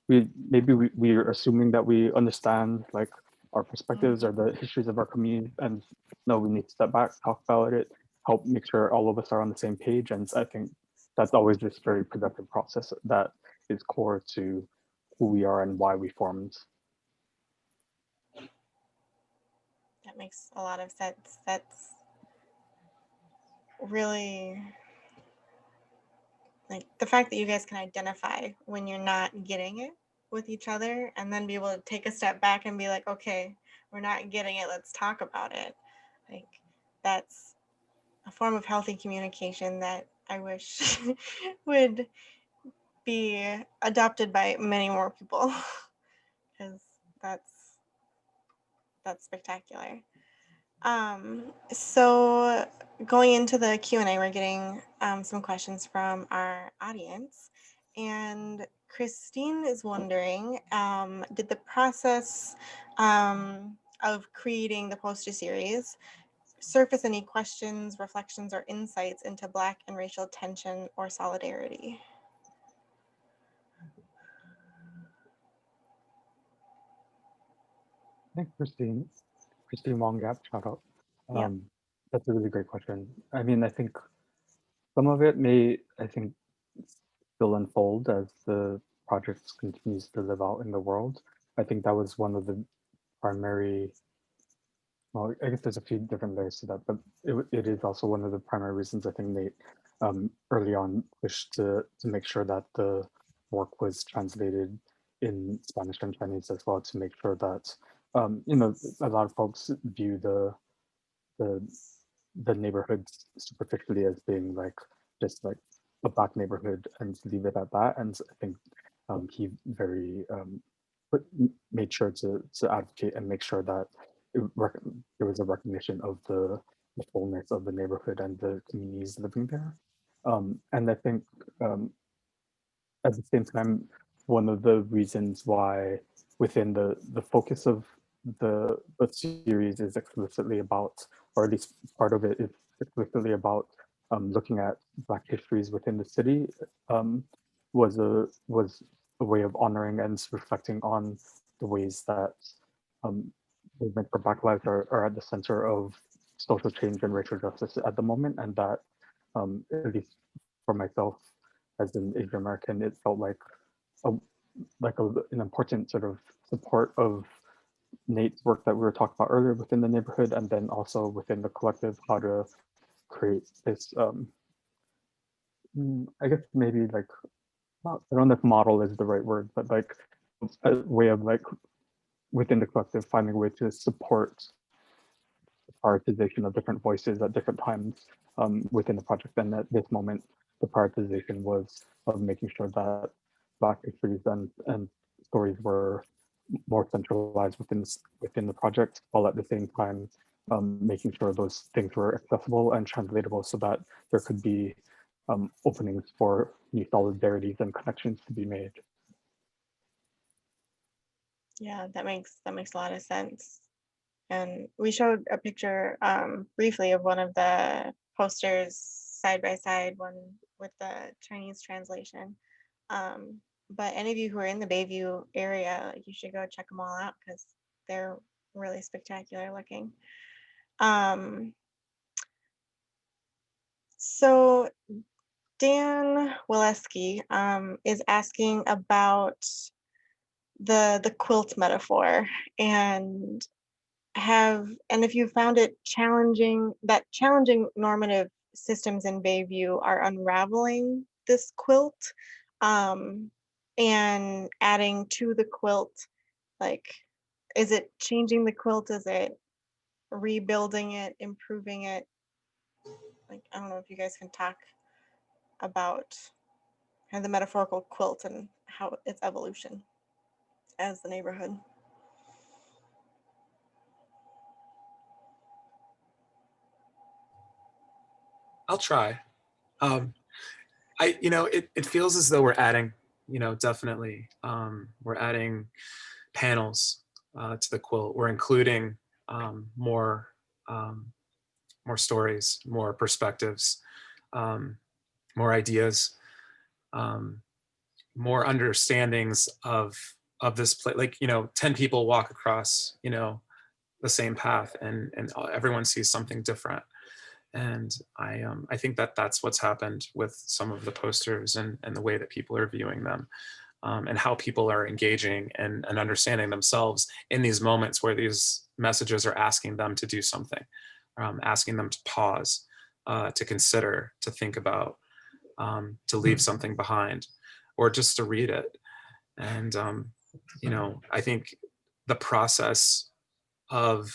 we're assuming that we understand like our perspectives or the histories of our community, and no, we need to step back, talk about it, help make sure all of us are on the same page. And I think that's always this very productive process that is core to who we are and why we formed. That makes a lot of sense. That's really like the fact that you guys can identify when you're not getting it with each other and then be able to take a step back and be like, okay, we're not getting it, let's talk about it. Like that's a form of healthy communication that I wish would be adopted by many more people because that's spectacular. So going into the Q&A, we're getting some questions from our audience. And Christine is wondering, did the process of creating the poster series surface any questions, reflections, or insights into Black and racial tension or solidarity? I think Christine Wong Gap, shout out. Yeah. That's a really great question. I mean, I think some of it may, I think, still unfold as the project continues to live out in the world. I think that was one of the primary, well, I guess there's a few different layers to that, but it is also one of the primary reasons I think Nate early on pushed to make sure that the work was translated in Spanish and Chinese as well, to make sure that a lot of folks view the the neighborhoods superficially as being like just like a black neighborhood and leave it at that. And I think he very made sure to advocate and make sure that there was a recognition of the fullness of the neighborhood and the communities living there. And I think at the same time, one of the reasons why within the focus of the series is explicitly about, or at least part of it is explicitly about looking at Black histories within the city, was a way of honoring and reflecting on the ways that movement for Black lives are at the center of social change and racial justice at the moment, and that at least for myself as an Asian American, it felt like an important sort of support of Nate's work that we were talking about earlier within the neighborhood, and then also within the collective, how to create this, I guess maybe like, I don't know if model is the right word, but like a way of like within the collective finding a way to support the prioritization of different voices at different times within the project. And at this moment, the prioritization was of making sure that Black histories and stories were more centralized within the project, while at the same time making sure those things were accessible and translatable so that there could be openings for new solidarities and connections to be made. Yeah, that makes a lot of sense. And we showed a picture briefly of one of the posters side by side, one with the Chinese translation. But any of you who are in the Bayview area, you should go check them all out because they're really spectacular looking. So Dan Waleski is asking about the quilt metaphor, and if you found it challenging, that challenging normative systems in Bayview are unraveling this quilt, and adding to the quilt, like, is it changing the quilt? Is it rebuilding it, improving it? Like, I don't know if you guys can talk about kind of the metaphorical quilt and how its evolution as the neighborhood. I'll try. It feels as though we're adding, definitely, we're adding panels to the quilt. We're including more stories, more perspectives, more ideas, more understandings of this place. Like, 10 people walk across, the same path, and everyone sees something different. And I think that that's what's happened with some of the posters and the way that people are viewing them, and how people are engaging and understanding themselves in these moments where these messages are asking them to do something, asking them to pause, to consider, to think about, to leave something behind, or just to read it. And, I think the process of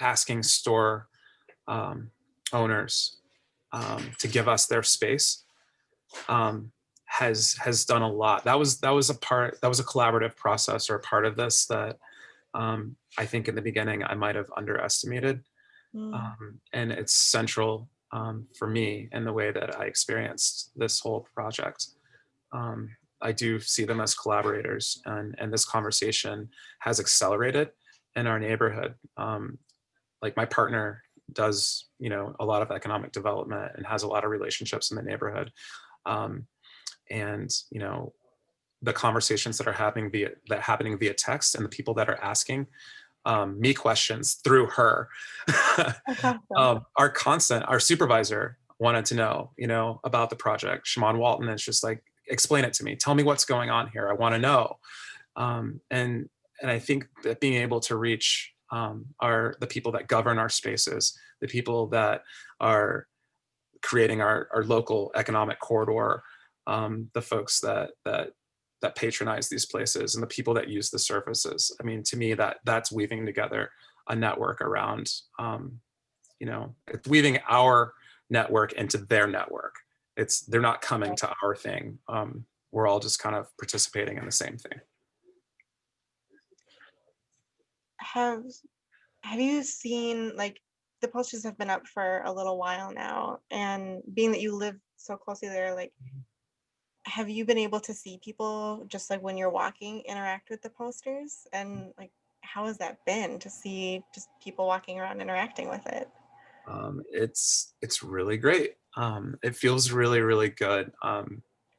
asking store owners to give us their space has done a lot. That was a collaborative process, or a part of this that I think in the beginning I might have underestimated, and it's central for me in the way that I experienced this whole project. I do see them as collaborators, and this conversation has accelerated in our neighborhood. Like, my partner does, a lot of economic development and has a lot of relationships in the neighborhood. And, the conversations that are happening via text, and the people that are asking me questions through her Awesome. are constant. Our supervisor wanted to know, about the project. Shimon Walton is just like, explain it to me. Tell me what's going on here. I want to know. And I think that being able to reach the people that govern our spaces, the people that are creating our local economic corridor, the folks that patronize these places, and the people that use the services. I mean, to me, that's weaving together a network around, it's weaving our network into their network. They're not coming to our thing. We're all just kind of participating in the same thing. Have you seen, like, the posters have been up for a little while now, and being that you live so closely there, like, have you been able to see people just like when you're walking interact with the posters? And like, how has that been to see just people walking around interacting with it? It's really great. It feels really, really good.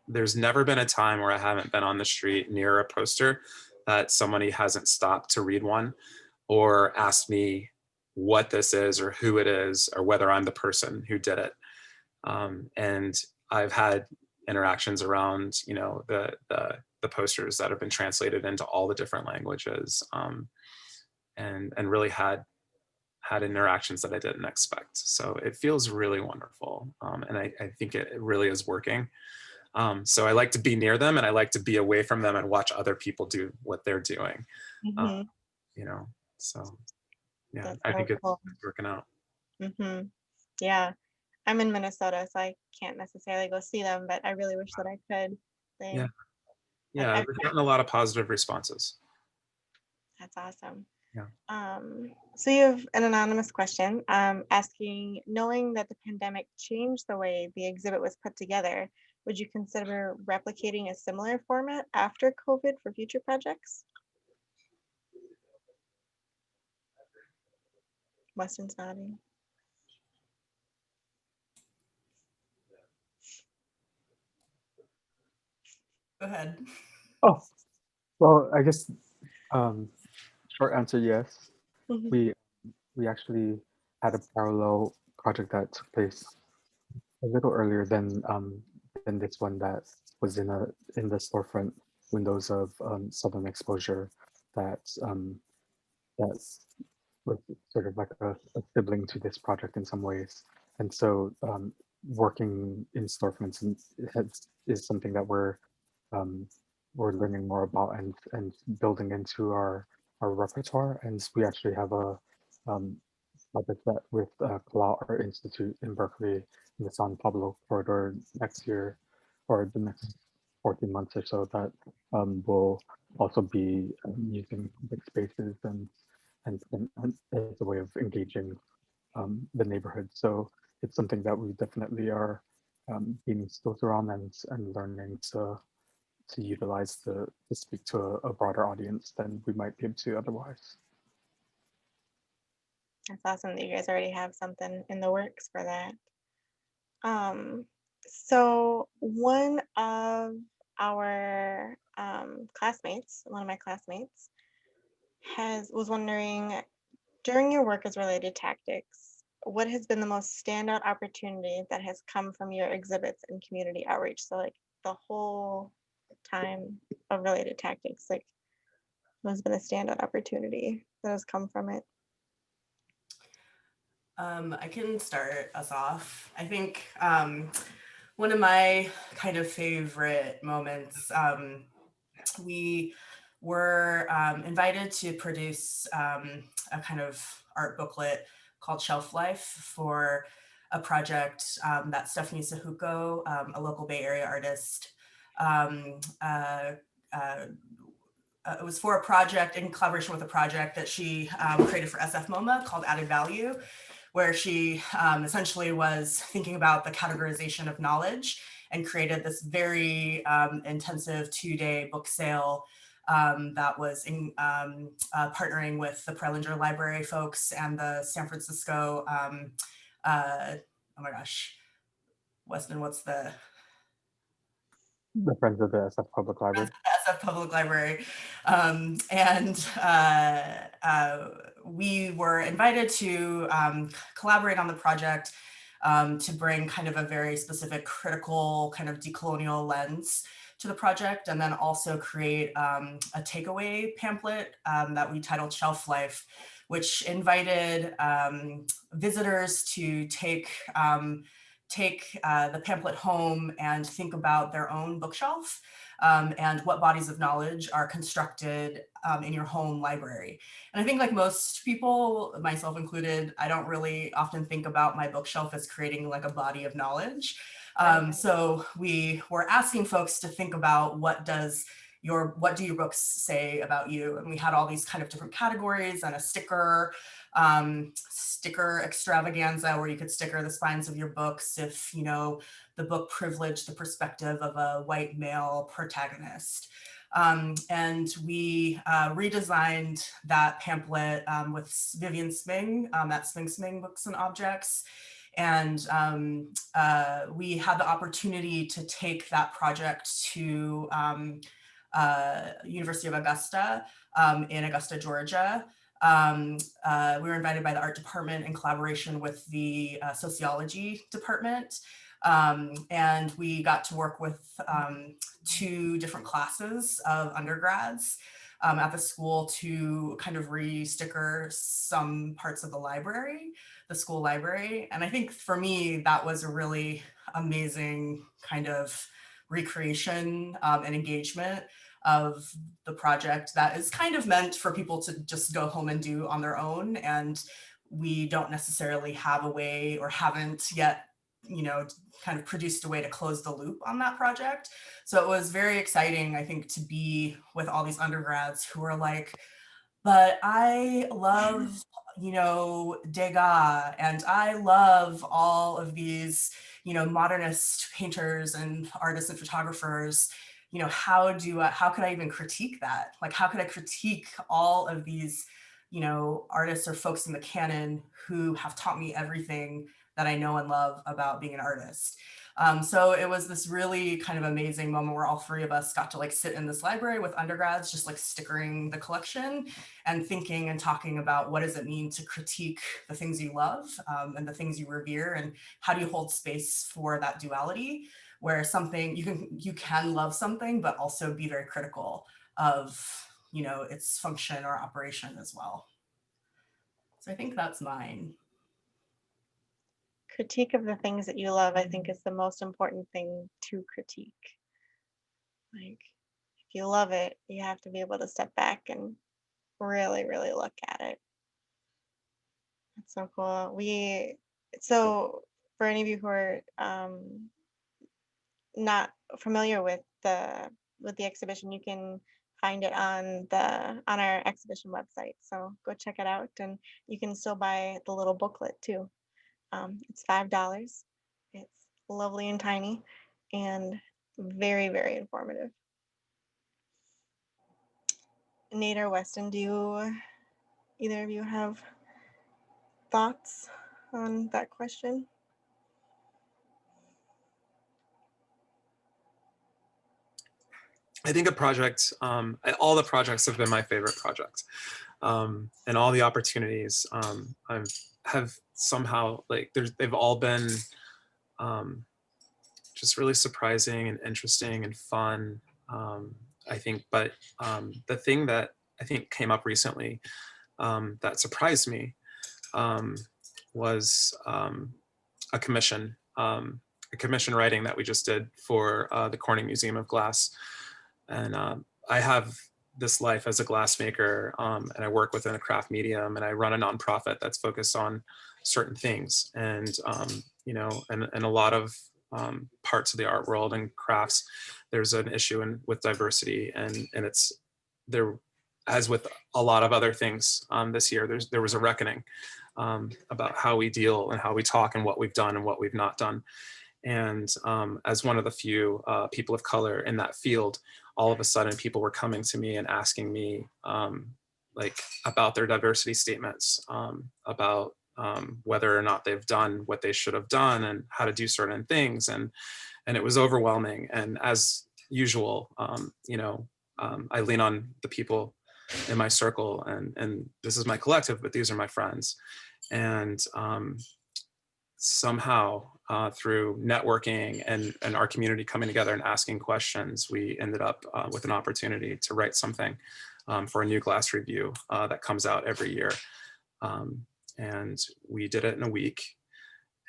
There's never been a time where I haven't been on the street near a poster that somebody hasn't stopped to read one or asked me what this is or who it is or whether I'm the person who did it. And I've had interactions around, the posters that have been translated into all the different languages, and really had interactions that I didn't expect. So it feels really wonderful. And I think it really is working. So I like to be near them, and I like to be away from them and watch other people do what they're doing. Mhm. So yeah, That's I so think it's cool. working out. Yeah, I'm in Minnesota, so I can't necessarily go see them, but I really wish that I could. Yeah. They, Yeah, I've, we've gotten a lot of positive responses. that's awesome. Yeah. So you have an anonymous question asking, knowing that the pandemic changed the way the exhibit was put together, would you consider replicating a similar format after COVID for future projects? Weston's nodding. Go ahead. Oh, well, I guess short answer, yes. Mhm. We actually had a parallel project that took place a little earlier than this one that was in the storefront windows of Southern Exposure that that was sort of like a sibling to this project in some ways. And so working in storefronts is something that um, we're learning more about and building into our repertoire. And we actually have a project that with Palau Art Institute in Berkeley in the San Pablo corridor next year, or the next 14 months or so, that will also be using public spaces and as a way of engaging the neighborhood. So it's something that we definitely are being skills around and learning to utilize to speak to a broader audience than we might be able to otherwise. That's awesome that you guys already have something in the works for that. So one of our classmates, one of my classmates, was wondering, during your work as related tactics, what has been the most standout opportunity that has come from your exhibits and community outreach? So like the whole time of related tactics, like what has been a standout opportunity that has come from it? I can start us off. I think one of my kind of favorite moments, we were invited to produce a kind of art booklet called Shelf Life for a project that Stephanie Sahuko, a local Bay Area artist, um, uh, uh, it was for a project in collaboration with a project that she created for SF MoMA called Added Value, where she essentially was thinking about the categorization of knowledge and created this very intensive 2-day book sale that was partnering with the Prelinger Library folks and the San Francisco, oh my gosh, Weston, what's the Friends of the SF Public Library. SF Public Library. We were invited to collaborate on the project to bring kind of a very specific critical kind of decolonial lens to the project, and then also create a takeaway pamphlet that we titled Shelf Life, which invited visitors to take the pamphlet home and think about their own bookshelf and what bodies of knowledge are constructed in your home library. And I think like most people, myself included, I don't really often think about my bookshelf as creating like a body of knowledge. So we were asking folks to think about what do your books say about you? And we had all these kind of different categories and a sticker extravaganza where you could sticker the spines of your books if, you know, the book privileged the perspective of a white male protagonist. And we redesigned that pamphlet with Vivian Sming at Sming Books and Objects. And we had the opportunity to take that project to University of Augusta in Augusta, Georgia. We were invited by the art department in collaboration with the sociology department. And we got to work with 2 different classes of undergrads at the school to kind of re-sticker some parts of the library, the school library. And I think for me, that was a really amazing kind of recreation and engagement of the project that is kind of meant for people to just go home and do on their own. And we don't necessarily have a way, or haven't yet, you know, kind of produced a way to close the loop on that project. So it was very exciting, I think, to be with all these undergrads who are like, but I love, you know, Degas, and I love all of these, you know, modernist painters and artists and photographers. You know, how could I even critique that? Like, how could I critique all of these, you know, artists or folks in the canon who have taught me everything that I know and love about being an artist? So it was this really kind of amazing moment where all 3 of us got to like sit in this library with undergrads, just like stickering the collection and thinking and talking about what does it mean to critique the things you love and the things you revere, and how do you hold space for that duality where something you can love something but also be very critical of, you know, its function or operation as well. So I think that's mine. Critique of the things that you love, I think, is the most important thing to critique. Like, if you love it, you have to be able to step back and really, really look at it. That's so cool. So for any of you who are not familiar with the exhibition, you can find it on our exhibition website. So go check it out, and you can still buy the little booklet too. It's $5. It's lovely and tiny and very, very informative. Nate or Weston, do either of you have thoughts on that question? I think a project, all the projects have been my favorite project. And all the opportunities have somehow, like, they've all been just really surprising and interesting and fun, I think. But the thing that I think came up recently that surprised me was a commission writing that we just did for the Corning Museum of Glass. And I have this life as a glassmaker, and I work within a craft medium, and I run a nonprofit that's focused on certain things. And, you know, and a lot of parts of the art world and crafts, there's an issue with diversity, and it's there, as with a lot of other things this year, there was a reckoning about how we deal and how we talk and what we've done and what we've not done. And as one of the few people of color in that field, all of a sudden people were coming to me and asking me like about their diversity statements, about whether or not they've done what they should have done and how to do certain things. And it was overwhelming. And as usual, you know, I lean on the people in my circle, and this is my collective, but these are my friends. And somehow through networking and our community coming together and asking questions, we ended up with an opportunity to write something for a new glass review that comes out every year. And we did it in a week.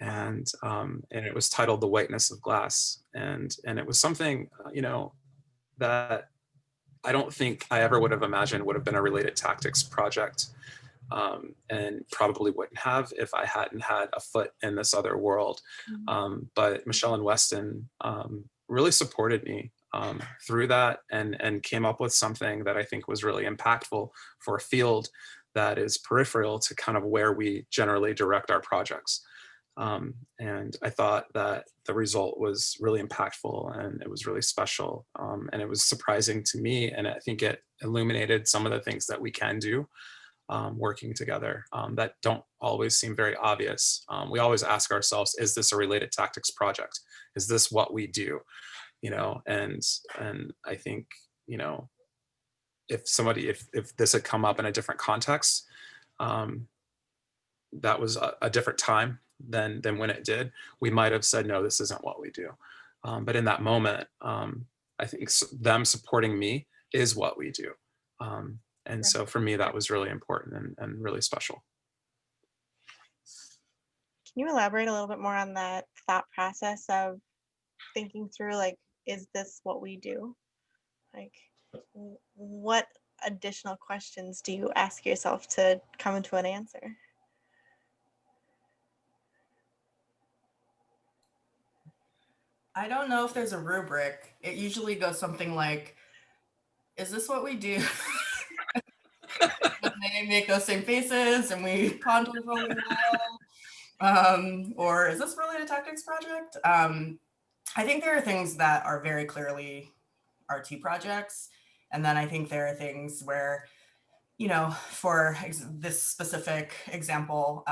And it was titled The Whiteness of Glass. And it was something, that I don't think I ever would have imagined would have been a related tactics project. And probably wouldn't have if I hadn't had a foot in this other world. But Michelle and Weston really supported me through that and came up with something that I think was really impactful for a field that is peripheral to kind of where we generally direct our projects. And I thought that the result was really impactful and it was really special. And it was surprising to me. And I think it illuminated some of the things that we can do working together that don't always seem very obvious. We always ask ourselves, is this a related tactics project? Is this what we do? And I think, if this had come up in a different context, that was a different time than when it did, we might have said, no, this isn't what we do. But in that moment, I think them supporting me is what we do. And so for me, that was really important and really special. Can you elaborate a little bit more on that thought process of thinking through, like, is this what we do? Like, what additional questions do you ask yourself to come into an answer? I don't know if there's a rubric. It usually goes something like, is this what we do? And they make those same faces and we ponder for a while. Or is this really a tactics project? I think there are things that are very clearly RT projects. And then I think there are things where, for this specific example,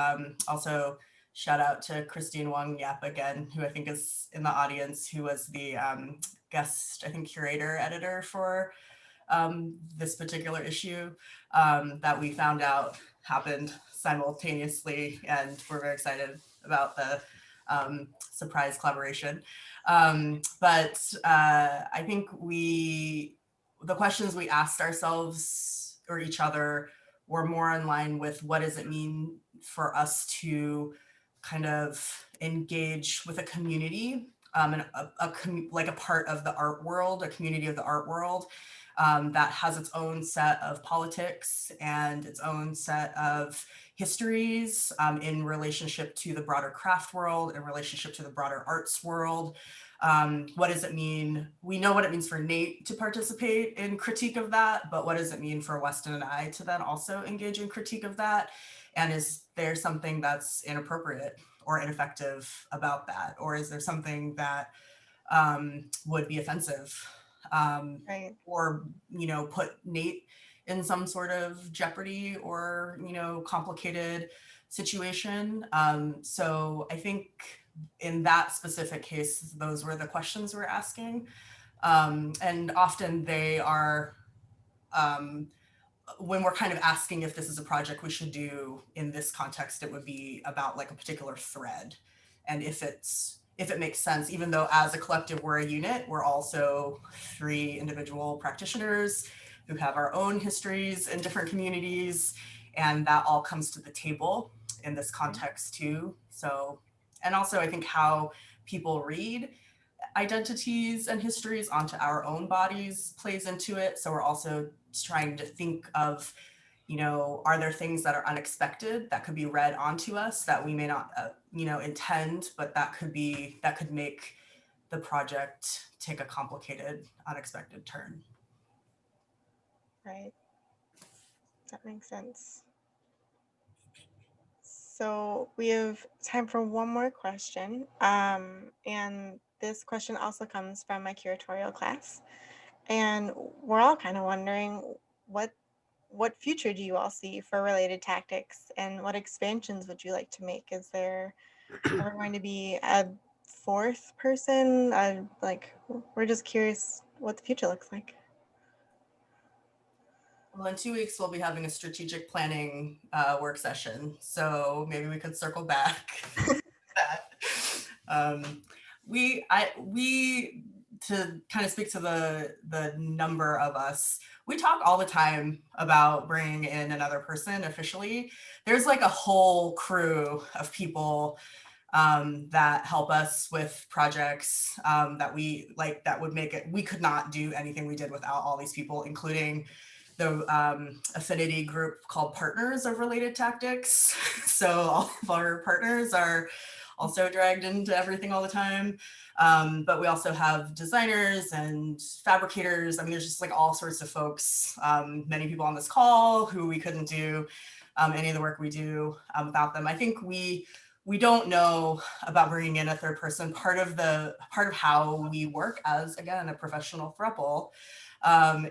also shout out to Christine Wong Yap again, who I think is in the audience, who was the guest, I think, curator editor for this particular issue that we found out happened simultaneously, and we're very excited about the surprise collaboration. But I think the questions we asked ourselves or each other were more in line with what does it mean for us to kind of engage with a community and like a part of the art world, a community of the art world that has its own set of politics and its own set of histories in relationship to the broader craft world, in relationship to the broader arts world. What does it mean? We know what it means for Nate to participate in critique of that, but what does it mean for Weston and I to then also engage in critique of that? And is there something that's inappropriate or ineffective about that? Or is there something that would be offensive? Right. Or, put Nate in some sort of jeopardy or, complicated situation. So I think in that specific case, those were the questions we're asking. And often they are, when we're kind of asking if this is a project we should do in this context, it would be about like a particular thread. And if it makes sense, even though as a collective we're a unit, we're also 3 individual practitioners who have our own histories in different communities, and that all comes to the table in this context too. So, and also I think how people read identities and histories onto our own bodies plays into it. So we're also trying to think of, are there things that are unexpected that could be read onto us that we may not, intend, but that could make the project take a complicated, unexpected turn. Right. That makes sense. So we have time for one more question. And this question also comes from my curatorial class. And we're all kind of wondering what future do you all see for related tactics, and what expansions would you like to make? Is there ever going to be a 4th person? We're just curious what the future looks like. Well, in 2 weeks, we'll be having a strategic planning work session. So maybe we could circle back that. We to kind of speak to the number of us, we talk all the time about bringing in another person officially. There's like a whole crew of people that help us with projects that we like, that would make it, we could not do anything we did without all these people, including the affinity group called Partners of Related Tactics. So all of our partners are also dragged into everything all the time. But we also have designers and fabricators. I mean, there's just like all sorts of folks, many people on this call who we couldn't do any of the work we do without them. I think we don't know about bringing in a third person. Part of how we work as, again, a professional throuple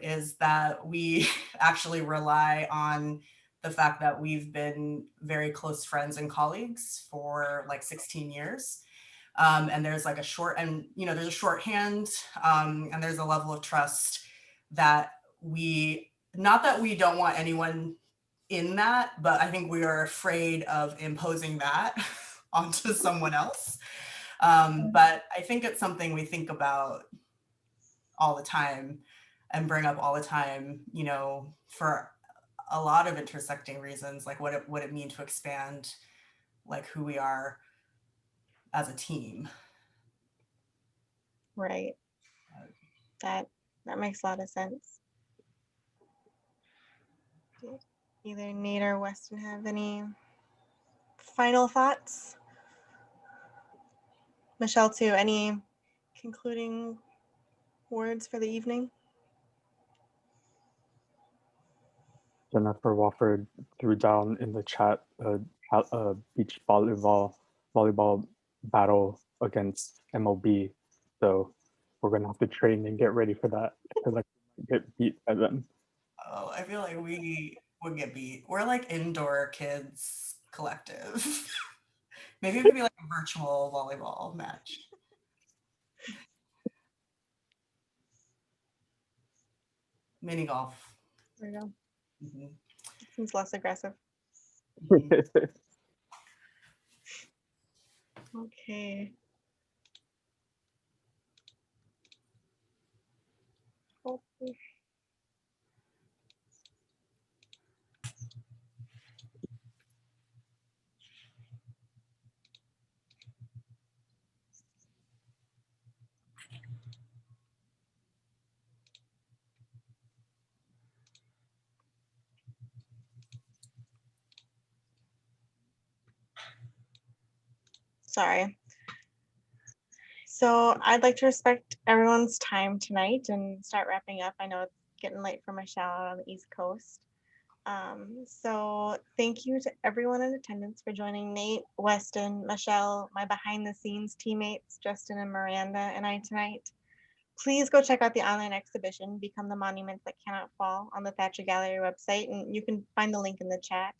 is that we actually rely on the fact that we've been very close friends and colleagues for like 16 years. And there's like a shorthand, and there's a level of trust that not that we don't want anyone in that, but I think we are afraid of imposing that onto someone else. But I think it's something we think about all the time and bring up all the time, for a lot of intersecting reasons, like what it mean to expand like who we are as a team. Right. That makes a lot of sense. Did either Nate or Weston have any final thoughts? Michelle, too, any concluding words for the evening? Jennifer Wofford threw down in the chat a beach volleyball battle against MOB. So we're gonna have to train and get ready for that because I get beat by them. Oh, I feel like we would get beat. We're like indoor kids collective. Maybe it could be like a virtual volleyball match. Mini golf. There you go. Mm-hmm. Seems less aggressive. Okay. Okay. Sorry. So I'd like to respect everyone's time tonight and start wrapping up. I know it's getting late for Michelle out on the East Coast. So thank you to everyone in attendance for joining Nate, Weston, Michelle, my behind the scenes teammates, Justin and Miranda, and I tonight. Please go check out the online exhibition, Become the Monuments That Cannot Fall, on the Thatcher Gallery website, and you can find the link in the chat.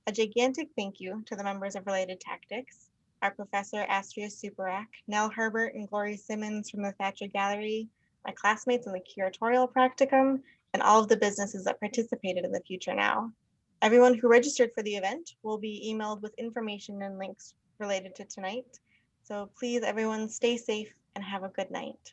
A gigantic thank you to the members of Related Tactics, our professor Astria Suparak, Nell Herbert and Gloria Simmons from the Thatcher Gallery, my classmates in the curatorial practicum, and all of the businesses that participated in the Future Now. Everyone who registered for the event will be emailed with information and links related to tonight. So please, everyone, stay safe and have a good night.